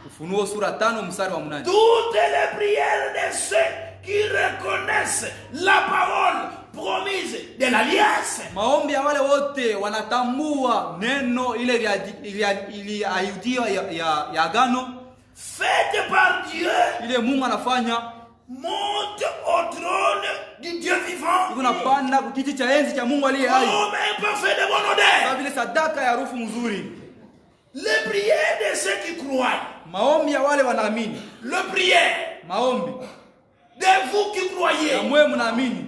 Ufunuo sura 5 mstari wa 8. Toutes les prières de ceux qui reconnaissent la parole promise de l'alliance. Maombi ya wale wote wanatambua neno ile iliahidiwa ya agano, faite par Dieu, ile Mungu anafanya, monte au trône du Dieu vivant. Unapanda kwa kiti cha enzi cha Mungu aliye hai. Comme un parfum de bonne odeur. Kama vile sadaka ya harufu nzuri. Les prières de ceux qui croient. Maombi ya wale wanaamini. Le prière. Maombi de vous qui croyez. Na mwe mnaamini.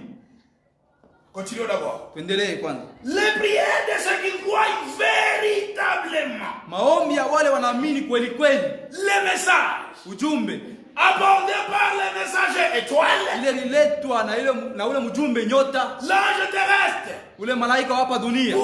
Continuons d'abord. Tuendelee kwanza. Les prières de ceux qui croient véritablement. Maombi ya wale wanaamini kweli kweli. Le message. Ujumbe abordé par le messager étoile. Ile liletwa na ule mjumbe nyota. L'ange terrestre. Ule malaika hapa dunia.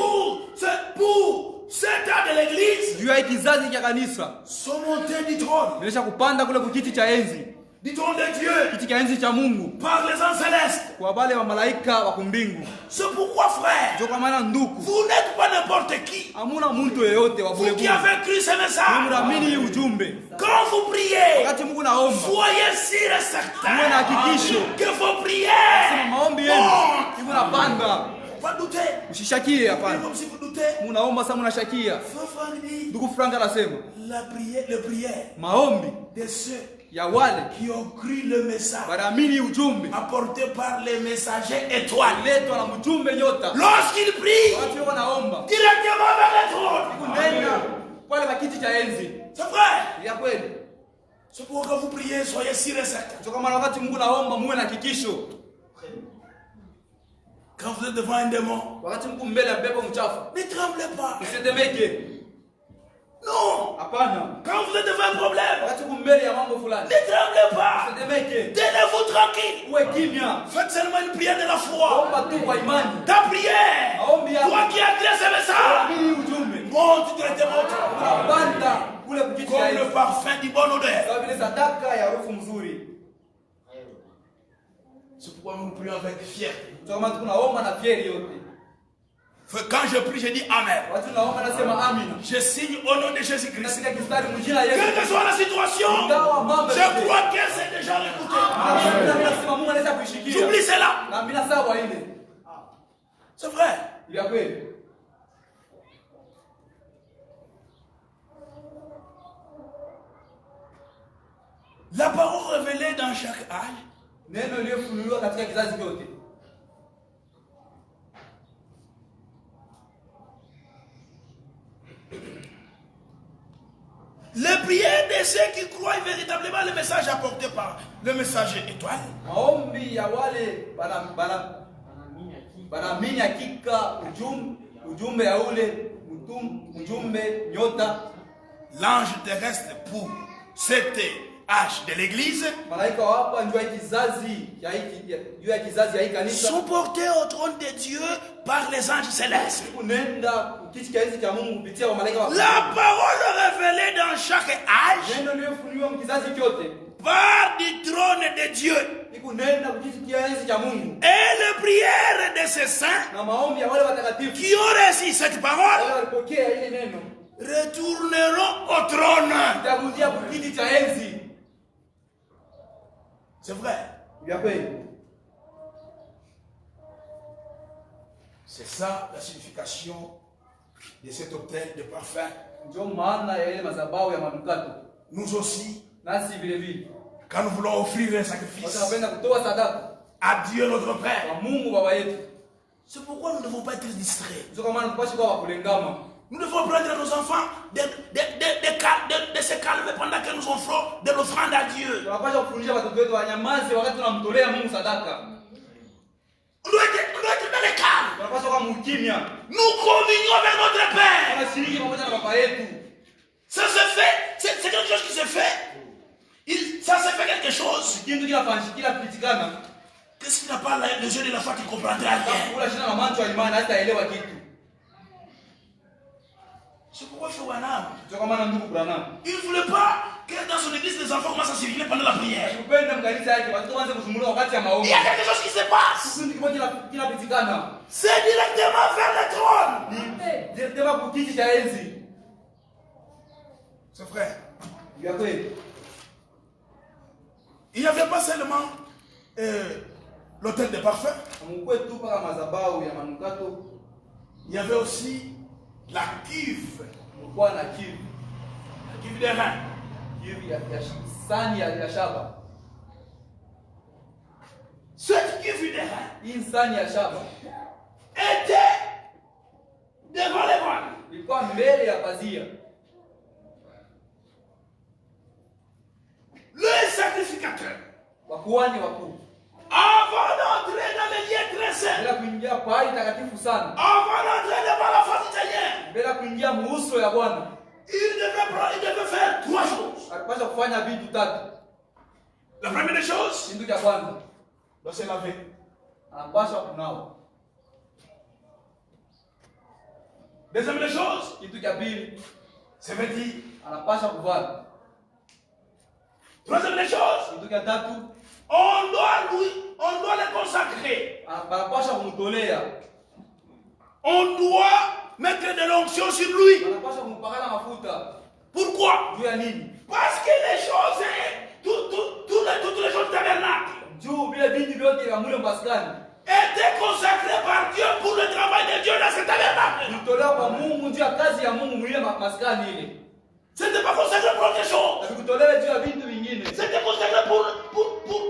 Pour cet âge de l'église. Juu ya kizazi cha kanisa. Sont montés du trône. Nilisha kupanda kule kukiti cha enzi. du trône de Dieu, kiti cha enzi cha Mungu, par les anges célestes. kwa wale wa malaika wa kumbingu. C'est pourquoi, frère, Ndio kwa maana ndugu, vous n'êtes pas n'importe qui. hamuna mtu yeyote wa bure Vous qui bure. avez cru ce message, Mnaamini hii ujumbe. quand vous priez, Wakati Mungu naomba, soyez sûr et certain muwe na hakikisho que vos prières, maombi yenu iko napanda. pas douter. Usishakie Et hapana. comme si vous doutez, Munaomba sasa mnashakia. Frère Franck dit, Ndugu Frank anasema, le prière maombi de ceux ya wale qui ont cru le message wanaamini ujumbe apporté par les messagers étoiles. letwa na mjumbe nyota. Lorsqu'ils prient Wakati wanaomba directement vers le trône, kunenda pale makiti cha enzi. c'est vrai. Ya kweli. C'est pourquoi vous priez, soyez sûr et certain. Ndio kama wakati Mungu naomba muwe na hakikisho. Quand vous êtes devant un démon, Wakati Mungu mbele ya pepo mchafu, ne tremblez pas. usitemeke. Non. Hapana. Quand vous êtes devant un problème, Wakati Mungu mbele ya mambo fulani, ne tremblez pas. usitemeke. Tenez-vous tranquille. Uwe kimya. Faites seulement une prière de la foi. Omba tu kwa imani. Ta prière, Maombi yako. toi qui as créé ce message, Amini ujumbe. monte directement au trône. Unapanda kule kukiti cha Comme le enzi. parfum du bon odeur. Sawa vile sadaka ya harufu mzuri. C'est pourquoi nous prions avec fierté. Ndio kama tunaomba na fieri yote. Quand je prie, je dis Amen. Watu naomba nasema amina. Je signe au nom de Jésus-Christ. Katika kistari mjina Yesu. Quelle que soit la situation, je crois qu'elle s'est déjà écoutée. Nasema Mungu anaweza kuishikia. J'oublie cela. Na bila sawa ile. C'est vrai. Il y a kweli. La parole révélée dans chaque âge. Neno iliyofunuliwa katika kizazi chote. Les prières de ceux qui croient véritablement le message apporté par le messager étoile. Maombi ya wale banaamini hakika ujumbe ya ule ujumbe nyota. L'ange terrestre pour cette âge de l'église Malaika wa hapa njoo ya kizazi ya kanisa. sont portés au trône de Dieu par les anges célestes. Kunenda kiti cha enzi cha Mungu kupitia wa malaika wa. La parole révélée dans chaque âge Neno iliyofunuliwa kizazi chote. Par du trône de Dieu. Ikunenda kiti cha enzi cha Mungu. Et les prières de ces saints Na maombi ya wale watakatifu qui ont reçu cette parole walipokea ile neno retourneront au trône. itarudia kiti cha enzi. C'est vrai. C'est ça la signification de cet autel de parfum. Nous aussi, quand nous voulons offrir un sacrifice à Dieu notre Père, c'est pourquoi nous ne devons pas être distraits. Nous devons prendre nos enfants de se calmer pendant que nous offrons de l'offrande à Dieu. On doit être dans le calme. Nous communions avec notre Père. Ça se fait, c'est quelque chose qui se fait. Ça se fait quelque chose. Qu'est-ce qu'il n'a pas les yeux de la foi qui comprendra rien? C'est pourquoi Frère Branham, il ne voulait pas que dans son église les enfants commencent à circuler pendant la prière. Il y a quelque chose qui se passe. C'est directement vers le trône. C'est vrai. Il n'y avait pas seulement l'autel de parfum. Il y avait aussi la cuve. La cuve des reins. Cette cuve des reins était devant les voiles. Le sacrificateur, avant d'entrer dans les lieux très saints, avant d'entrer devant la face italienne, il devait faire 3 choses. La première des choses, il doit se laver. Deuxième des choses, se vêtir. Troisième des choses, on doit les consacrer. On doit mettre de l'onction sur lui. Pourquoi? Parce que les choses, toutes les choses tabernacle étaient consacrées par Dieu pour le travail de Dieu dans ce tabernacle. C'était pas consacré pour autre chose. C'était consacré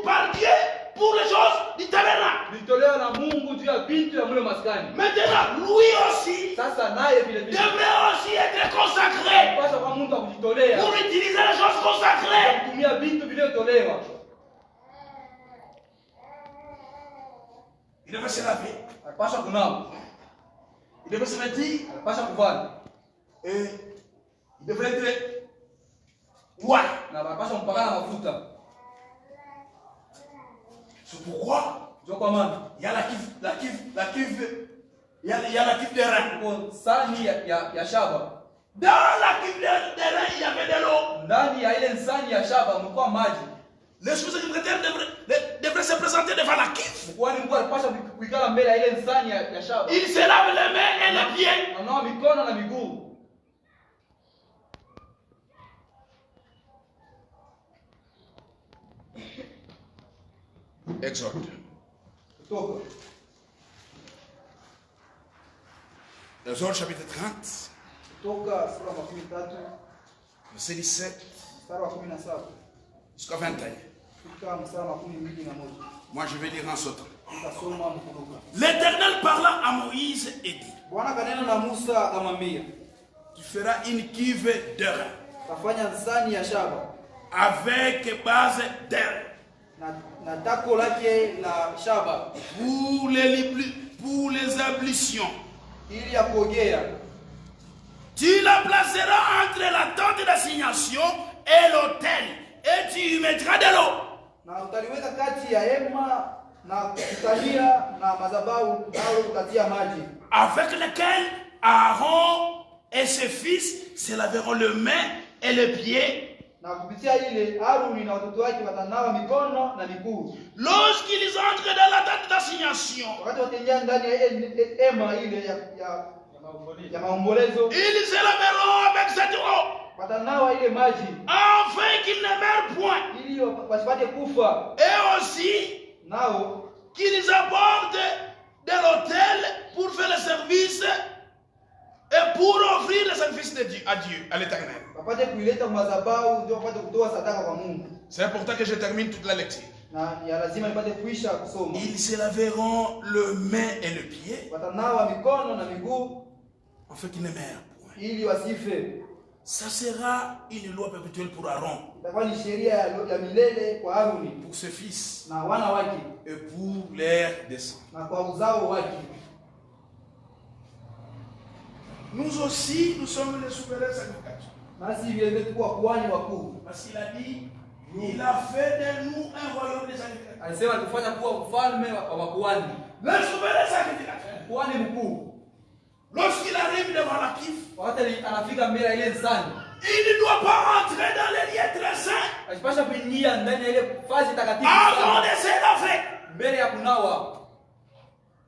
par Dieu pour les choses du tabernacle. Maintenant, lui aussi devrait aussi être consacré pour utiliser les choses consacrées. Il devrait se laver. Il devrait se vêtir. Et il devrait être ouais. C'est pourquoi il y a la cuve de rein. Dans la cuve de rein, il y avait de l'eau. Les secrétaires devraient se présenter devant la cuve. Il se lave les mains et les pieds. Exode. Exode chapitre 30. Verset 17. Jusqu'à 21. Moi je vais lire en sautant. L'Éternel parla à Moïse et dit: tu feras une cuve d'airain avec base d'airain pour les ablutions. Tu la placeras entre la tente d'assignation et l'autel et tu y mettras de l'eau. Avec lequel Aaron et ses fils se laveront les mains et les pieds. Lorsqu'ils entrent dans la tente d'assignation, ils se laveront avec cette eau, afin qu'ils ne meurent point. Et aussi qu'ils apportent de l'autel pour faire le service et pour offrir le sacrifice de Dieu, à l'Éternel. C'est important que je termine toute la lecture. Ils se laveront le main et le pied, afin qu'ils ne meurent point. Ça sera une loi perpétuelle pour Aaron, pour ses fils et pour leurs descendants. Nous aussi, nous sommes les souverains sacrificateurs. Parce qu'il a dit, il a fait de nous un royaume des sacrificateurs. Le souverain sacrificateur, lorsqu'il arrive devant la cuve, il ne doit pas entrer dans les lieux très saints avant de se laver.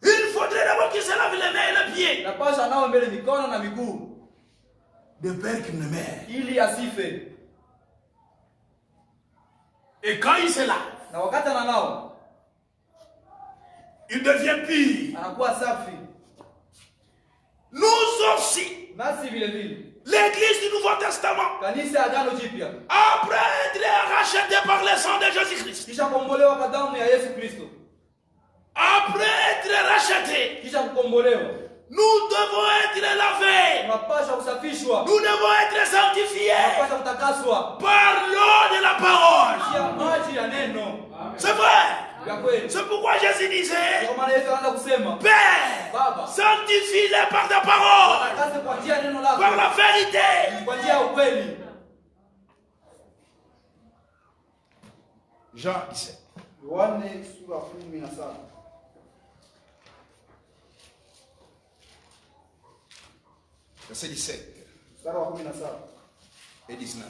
Il faudrait d'abord qu'il se lave les mains et les pieds, de peur qu'il ne meure. Et quand il se lave, il devient pur. Nous aussi, l'Église du Nouveau Testament, après être racheté par le sang de Jésus-Christ, après être racheté, nous devons être lavés, nous devons être sanctifiés par l'eau de la parole. C'est vrai. C'est pourquoi Jésus disait: Père, sanctifie-les par ta parole, par la vérité. Jean 17. Verset 17 et 19.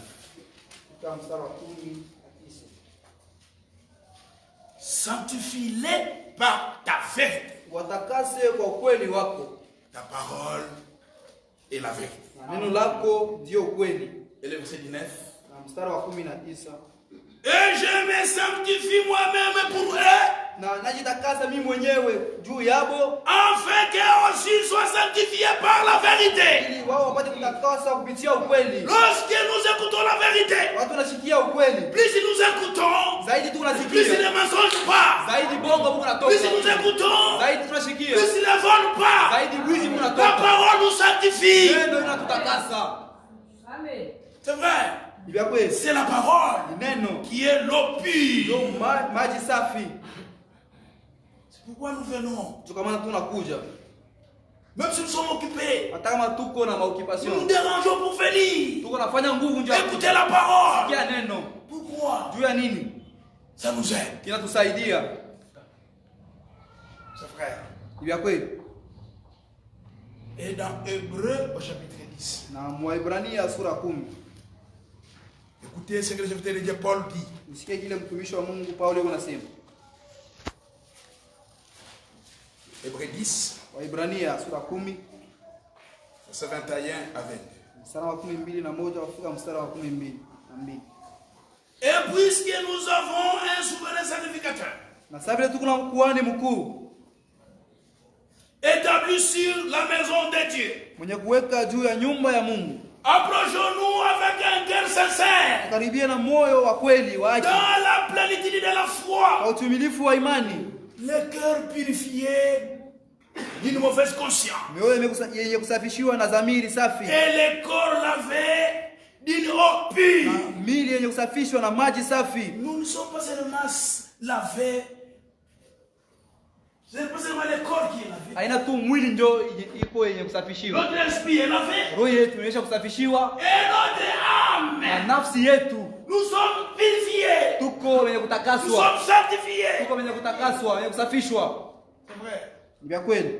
Sanctifie-les par ta vérité. Watakase kwa ukweli wako. Ta parole est la vérité. Neno lako ndio ukweli. Et le verset 19. Na mstari wa 19. Et je me sanctifie moi-même pour eux. Na najitakasa mimi mwenyewe juu yabo, afin qu'eux aussi soient sanctifiés par la vérité. ili wao wapate kutakaswa kupitia ukweli. Lorsque nous écoutons la vérité, watu wanasikia ukweli. plus nous écoutons, zaidi plus tunasikia. ne mensonge pas. Zaidi bongo kunatoka. Plus nous écoutons, zaidi tunasikia. plus ne volent pas. Zaidi wizi La kunatoka. parole nous sanctifie. Neno linatutakasa. Amen. C'est vrai. C'est la parole neno qui est l'eau pure. Maji safi. C'est pourquoi nous venons. Tukamana tunakuja. Même si nous sommes occupés, hata kama tuko na maoccupation, nous nous dérangeons pour venir. Tuko nafanya nguvu nje. Écoutez la parole. Sikia neno. Pourquoi? Juu ya nini? Ça nous aide. Kinatusaidia. C'est vrai. Ni vya kweli. Et dans Hébreux au chapitre 10. Na Mwaebrania sura 10. Écoutez ce que le serviteur de Dieu Paul dit. Usikie kile mtumishi wa Mungu Paulo anasema. Hébreux 10. Waebrania sura 10. Verset 21 à 22. Mstari wa 12 na moja kufika mstari wa 12 na 2. Et puisque nous avons un souverain sacrificateur, na sababu tuko na kuhani mkuu établi sur la maison de Dieu, mwenye kuweka juu ya nyumba ya Mungu, approchons-nous avec un cœur sincère, karibia na moyo wa kweli wa haki, dans la plénitude de la foi, kwa utimilifu wa imani, le cœur purifié d'une mauvaise conscience, mioyo yenye kusafishiwa na dhamiri safi, et le corps lavé d'une eau pure. Mili yenye kusafishwa na maji safi. Nous ne sommes pas seulement lavés, ce n'est pas seulement le corps qui est lavé. Haina tu mwili ndio iko yenye kusafishiwa. Notre esprit est lavé. Roho yetu inaisha kusafishiwa. Et notre âme. Na nafsi yetu. Nous sommes purifiés. Tuko wenye kutakaswa. Nous sommes sanctifiés. Tuko wenye kutakaswa, wenye kusafishwa. C'est vrai. Ni vya kweli.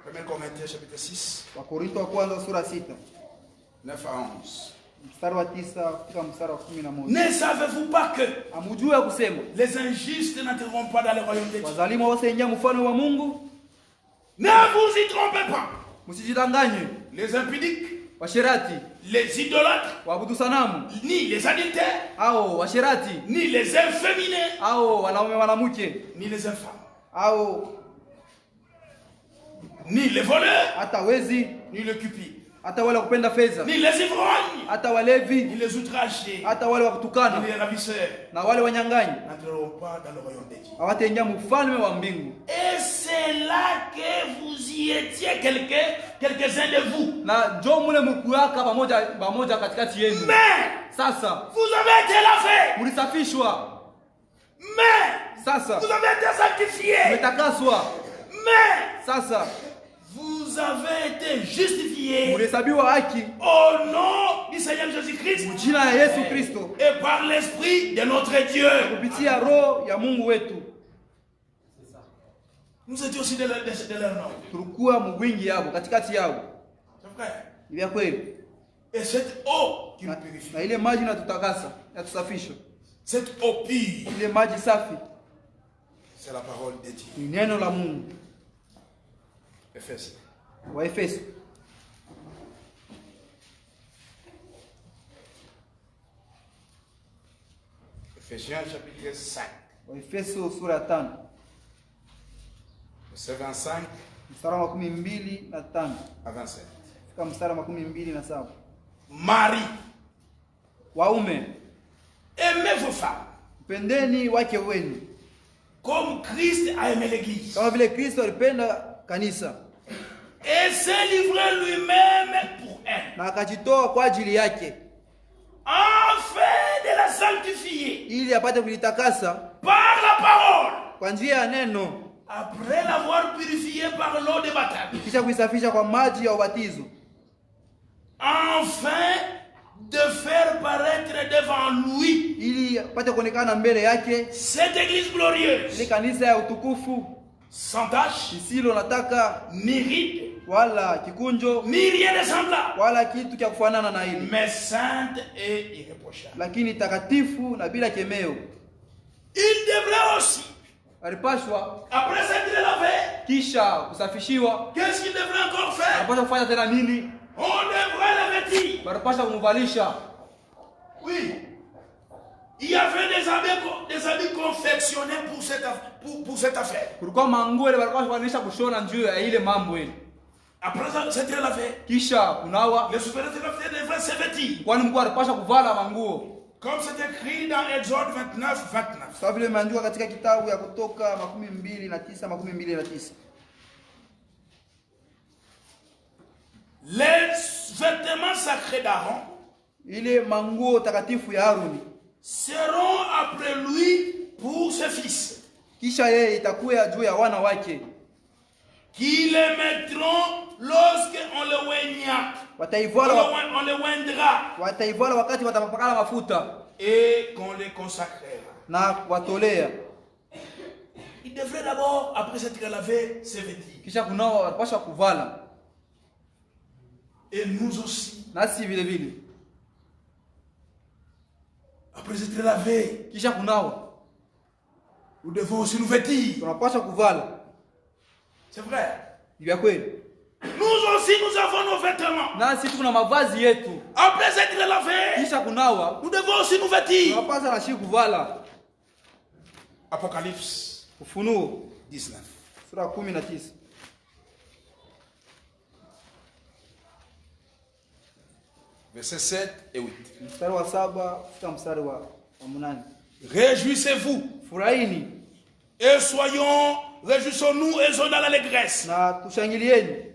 Premier Corinthiens chapitre 6. Wakorintho wa kwanza sura 6. 9 à 11. Mstari wa 9 mpaka mstari wa 11. Ne savez-vous pas que amujua kusema les injustes n'entreront pas dans le royaume de Dieu? Wazalimu wasiingia mfano wa Mungu. Ne vous y trompez pas. Msijidanganye. Les impudiques, washerati, les idolâtres, waabudu sanamu, ni les adultères, au washerati, ni les efféminés, au wanaume wanamke, ni les infâmes, au ni les voleurs, hata wezi, ni les cupides, hata wale kupenda fedha, ni les ivrognes, hata walevi, ni les outragés, hata wale wakutukana, ni les ravisseurs, na wale wanyang'anyi n'entreront pas dans le royaume de Dieu. hawataingia mfalme wa mbingu. Et c'est là que vous y étiez quelques-uns de vous. Na njoo mule mkuaka pamoja katikati yenu. Mais sasa vous avez été lavés. Mulisafishwa. Mais sasa vous avez été sanctifiés. Mumetakaswa. Mais sasa vous avez été justifiés mulihesabiwa haki au nom du Seigneur Jésus-Christ, jina ya Yesu Kristo, et par l'Esprit de notre Dieu. kupitia roho ya Mungu wetu. Nous étions aussi de leur nom. Tulikuwa mgwingi yao katikati yao. C'est vrai. Ni vya kweli. Et cette eau qui nous purifie, na ile maji inatutakasa, inatusafisha. cette eau pure, Ile maji safi c'est la parole de Dieu. ni neno la Mungu. Ephésiens. Wa Efeso. Ephésiens chapitre 5. Wa Efeso sura ya 5. Verset 25 Mstari wa 25 à 27. fika mstari wa 27. Marie, Waume, aimez vos femmes pendeni wake wenu comme Christ a aimé l'église kama vile Kristo alipenda kanisa et s'est livré lui-même pour elle, na akajitoa kwa ajili yake afin de la sanctifier ili apate kulitakasa par la parole, kwa njia ya neno, après l'avoir purifié par l'eau de baptême, kisha kuisafisha kwa maji ya ubatizo, afin de faire paraître devant lui ili apate kuonekana mbele yake cette église glorieuse, ile kanisa ya utukufu sans tache, lisilo nataka ni ride, wala kikunjo, ni rien de semblable, wala kitu kia kufanana na hili, mais sainte et irréprochable. lakini takatifu na bila kemeo. Il devrait aussi, Alipashwa après s'être lavé, kisha kusafishiwa, qu'est-ce qu'il devrait encore faire? alipashwa kufanya tena nini? On devrait le vêtir. Alipashwa kumvalisha. Oui. Il y avait des habits confectionnés pour cette affaire. Kulikuwa manguo ile walikuwa wanaisha kushona njoo ya ile mambo ile. Après ça, c'était lavé. Kisha kunawa. Les souverains devraient se vêtir. Kwani mkuu alipasha kuvala manguo. Comme c'est écrit dans Exode 29:29. Sawa vile imeandikwa katika kitabu ya Kutoka 22:29. Les vêtements sacrés d'Aaron, ile manguo takatifu ya Aroni, seront après lui pour ses fils. Kisha yeye itakuwa juu ya wana wake. Qui les mettront lorsque on le oignera. On le oindra. Wataivala wakati watapakala mafuta. Et qu'on les consacrera. Na watolea. Il devrait d'abord, après s'être lavé, se vêtir. Kisha kunawa walipaswa kuvala. Et nous aussi. Nasi vile vile. Après s'être lavé, kisha kunawa, nous devons aussi nous vêtir. tunapaswa kuvala. C'est vrai. Vya kweli. Nous aussi nous avons nos vêtements. Nasi tuna mavazi yetu. Après s'être lavé, kisha kunawa, nous devons aussi nous vêtir. tunapaswa na shi kuvala. Apocalypse Ufunuo 19. sura 19. Versets 7 et 8. Mstari wa 7 mpaka mstari wa 8. Réjouissez-vous. Furahini. Et réjouissons-nous et soyons dans l'allégresse. Na tushangilieni.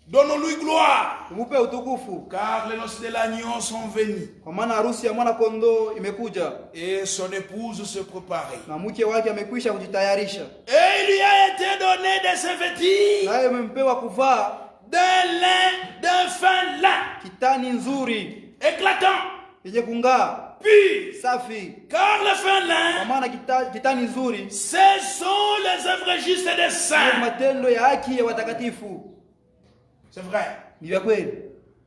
Donnons-lui gloire. Tumupe utukufu. Car les noces de l'agneau sont venues. Kwa maana harusi ya mwana kondoo imekuja. Et son épouse se préparait. Na mke wake amekwisha kujitayarisha. Et il lui a été donné de se vêtir. Naye amempewa kuvaa d'un fin lin. Kitani nzuri. Éclatant. Yenye kung'aa. Pur. Safi. Car le fin lin. Kwa maana kitani nzuri. Ce sont les œuvres justes des saints. Matendo ya haki ya watakatifu. C'est vrai. Ni vya kweli.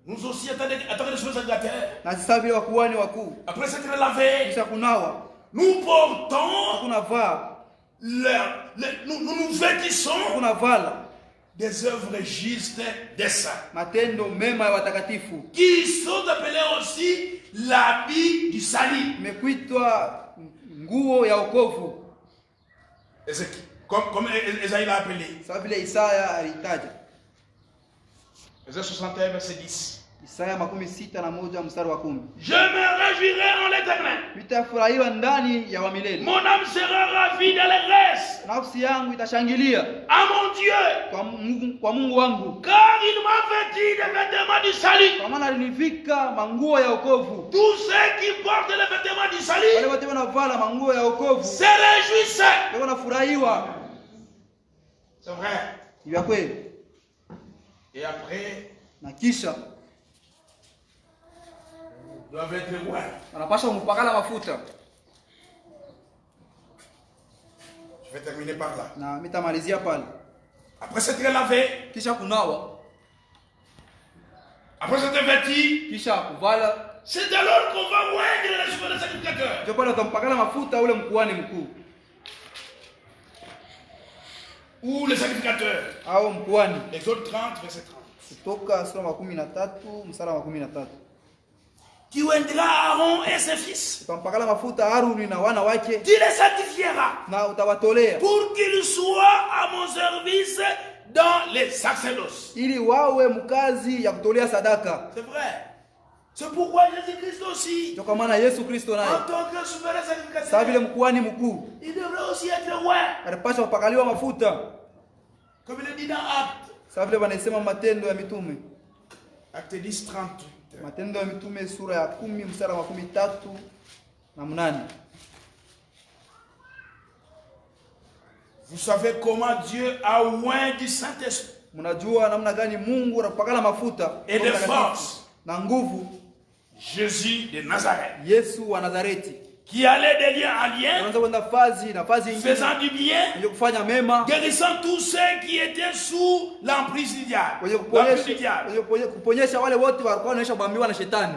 Nous aussi attendons les choses sacrificateurs. Na sasa vile wakuhani wakuu. Après s'être lavé. Kisha kunawa. Nous portons. Kunavaa. Nous nous vêtissons. Kunavala. Des œuvres justes des saints. Matendo mema ya watakatifu. Qui sont appelés aussi l'habit du salut. Imekuitwa nguo ya wokovu. Comme Esaïe l'a appelé. Sawa vile Isaya alitaja. Esaïe 61 verset 10. Isaya 61 mstari wa 10. Je me réjouirai en l'Éternel. Nitafurahiwa ndani ya wa milele. Mon âme sera ravie d'allégresse. Nafsi yangu itashangilia. À mon Dieu. Kwa Mungu wangu. Car il m'a vêtu des vêtements du salut. Kwa maana alinivika manguo ya wokovu. Tous ceux qui portent les vêtements du salut. Wale wote wanavala manguo ya wokovu. Se réjouissent. Wanafurahiwa. C'est vrai. Ni vya kweli. Et après, na kisha doivent être loin. Wanapaswa kumpakala mafuta. Je vais terminer par là. Na mitamalizia pale. Après s'être lavé, kisha kunawa, après s'être vêti, kisha kuvala, c'est alors qu'on va oindre les cheveux des sacrificateurs. Ndio pale utampakala mafuta ule mkuhani mkuu. Ou les sacrificateurs. Au mkuhani. Exode 30 verset 30. Kutoka sura 13 mstari wa 13. Tu oindras Aaron et ses fils. Utampakala mafuta Haruni na wana wake. Tu les sanctifieras. Na utawatolea. Pour qu'ils soient à mon service dans les sacerdoces. Ili wawe mkazi ya kutolea sadaka. C'est vrai. C'est pourquoi Jésus-Christ aussi. Ndio kwa maana Yesu Kristo naye. En tant que souverain sacrificateur. Sawa vile mkuhani mkuu. Il devrait aussi être loin. Alipaswa kupakaliwa mafuta. Comme il est dit dans Actes. Sawa vile wanasema Matendo ya Mitume. Acte 10:38. Matendo ya Mitume sura ya 10 mstari wa 13 na 8. Vous savez comment Dieu a oint du Saint-Esprit. Mnajua namna gani Mungu anapakala mafuta et de force na nguvu Jésus de Nazareth. Yesu wa Nazareti. qui allait de lien en lien, faisant du bien, guérissant tous ceux qui étaient sous l'emprise du diable.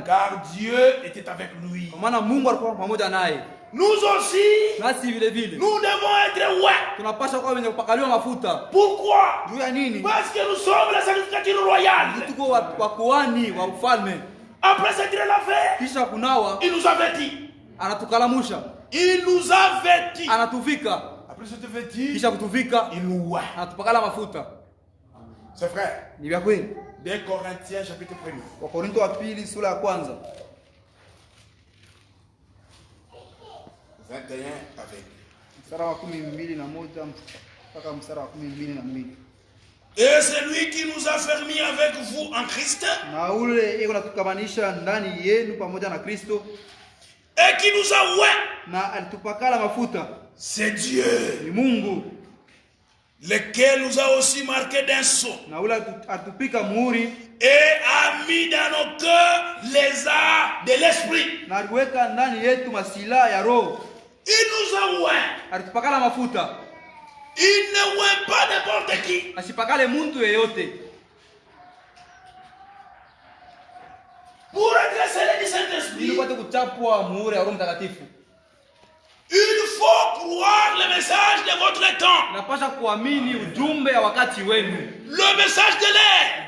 Car Dieu était avec lui. Nous aussi, nous devons être Pourquoi? Parce que nous sommes la sacrificature royale. Après cette l'a fait, il nous avertit. Il nous avertit. Après cette vêtu, il nous voit. C'est vrai. 2 Corinthiens chapitre 1. 21 avec. Et celui qui nous a fermés avec vous en Christ, et qui nous a oué, c'est Dieu, lequel nous a aussi marqué d'un sceau et a mis dans nos cœurs les arts de l'esprit. Il nous a oué. Il ne oué pas n'importe qui. Pour être scellé du Saint-Esprit, il faut croire le message de votre temps. Le message de l'air.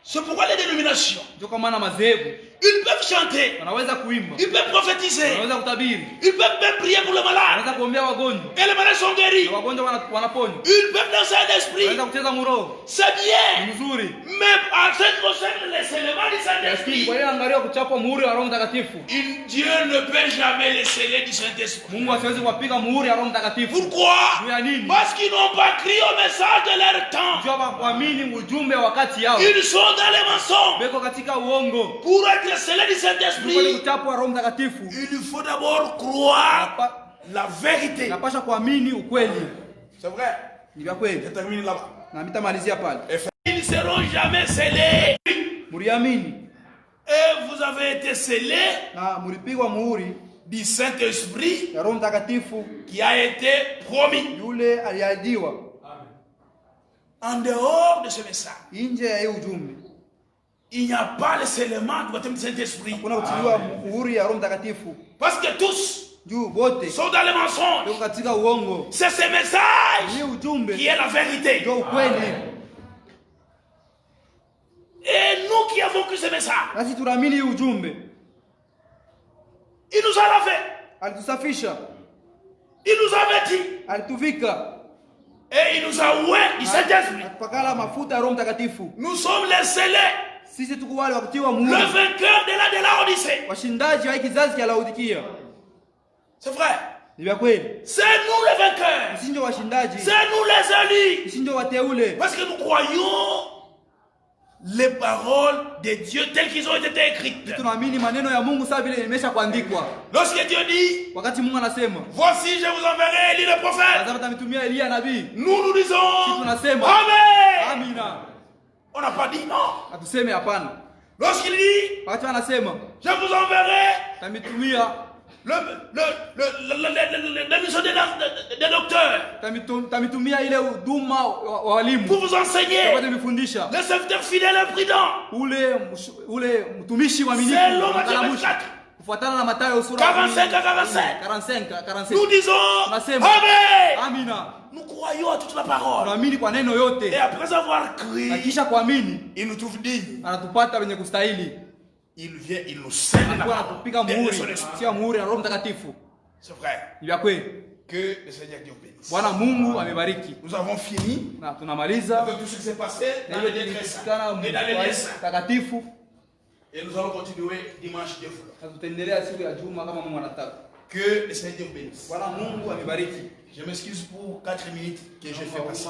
C'est pourquoi les dénominations, ils peuvent chanter, ils peuvent prophétiser, ils peuvent même prier pour le malade, et les malades sont guéris. Ils peuvent danser l'esprit. C'est bien. Mais en ce qui concerne les éléments du Saint-Esprit, Dieu ne peut jamais les sceller du Saint-Esprit. Pourquoi? Parce qu'ils n'ont pas crié au message de leur temps. Ils sont dans les mensonges. Pour être scellé du Saint-Esprit, il faut d'abord croire la vérité. C'est vrai. Je termine là-bas. Ils ne seront jamais scellés. Et vous avez été scellés du Saint-Esprit qui a été promis. En dehors de ce message, il n'y a pas le scellement du baptême du Saint-Esprit. Parce que tous sont dans le mensonge. C'est ce message qui est la vérité. Et nous qui avons cru ce message, il nous a lavé. Il nous a avertis. Et il nous a oué du Saint-Esprit. Nous sommes les scellés. Le vainqueur de la Odyssée. C'est vrai. C'est nous les vainqueurs. C'est nous les élus. Parce que nous croyons les paroles de Dieu telles qu'ils ont été écrites. Lorsque Dieu dit, voici je vous enverrai Élie le prophète, nous disons Amen. On n'a pas dit non. Lorsqu'il dit, je vous enverrai la mission des docteurs pour vous enseigner, le serviteur fidèle et prudent. C'est l'homme 45 à 45. Nous disons Amen. Nous croyons à toute la parole. Et après avoir crié, il nous trouve dignes. Il vient, il nous scelle la parole. C'est vrai. Que le Seigneur Dieu bénisse. Nous avons fini avec tout ce qui s'est passé dans les décrets et dans les liens. Et nous allons continuer dimanche Dieu. Que le Seigneur Dieu bénisse. Je m'excuse pour 4 minutes que j'ai fait passer.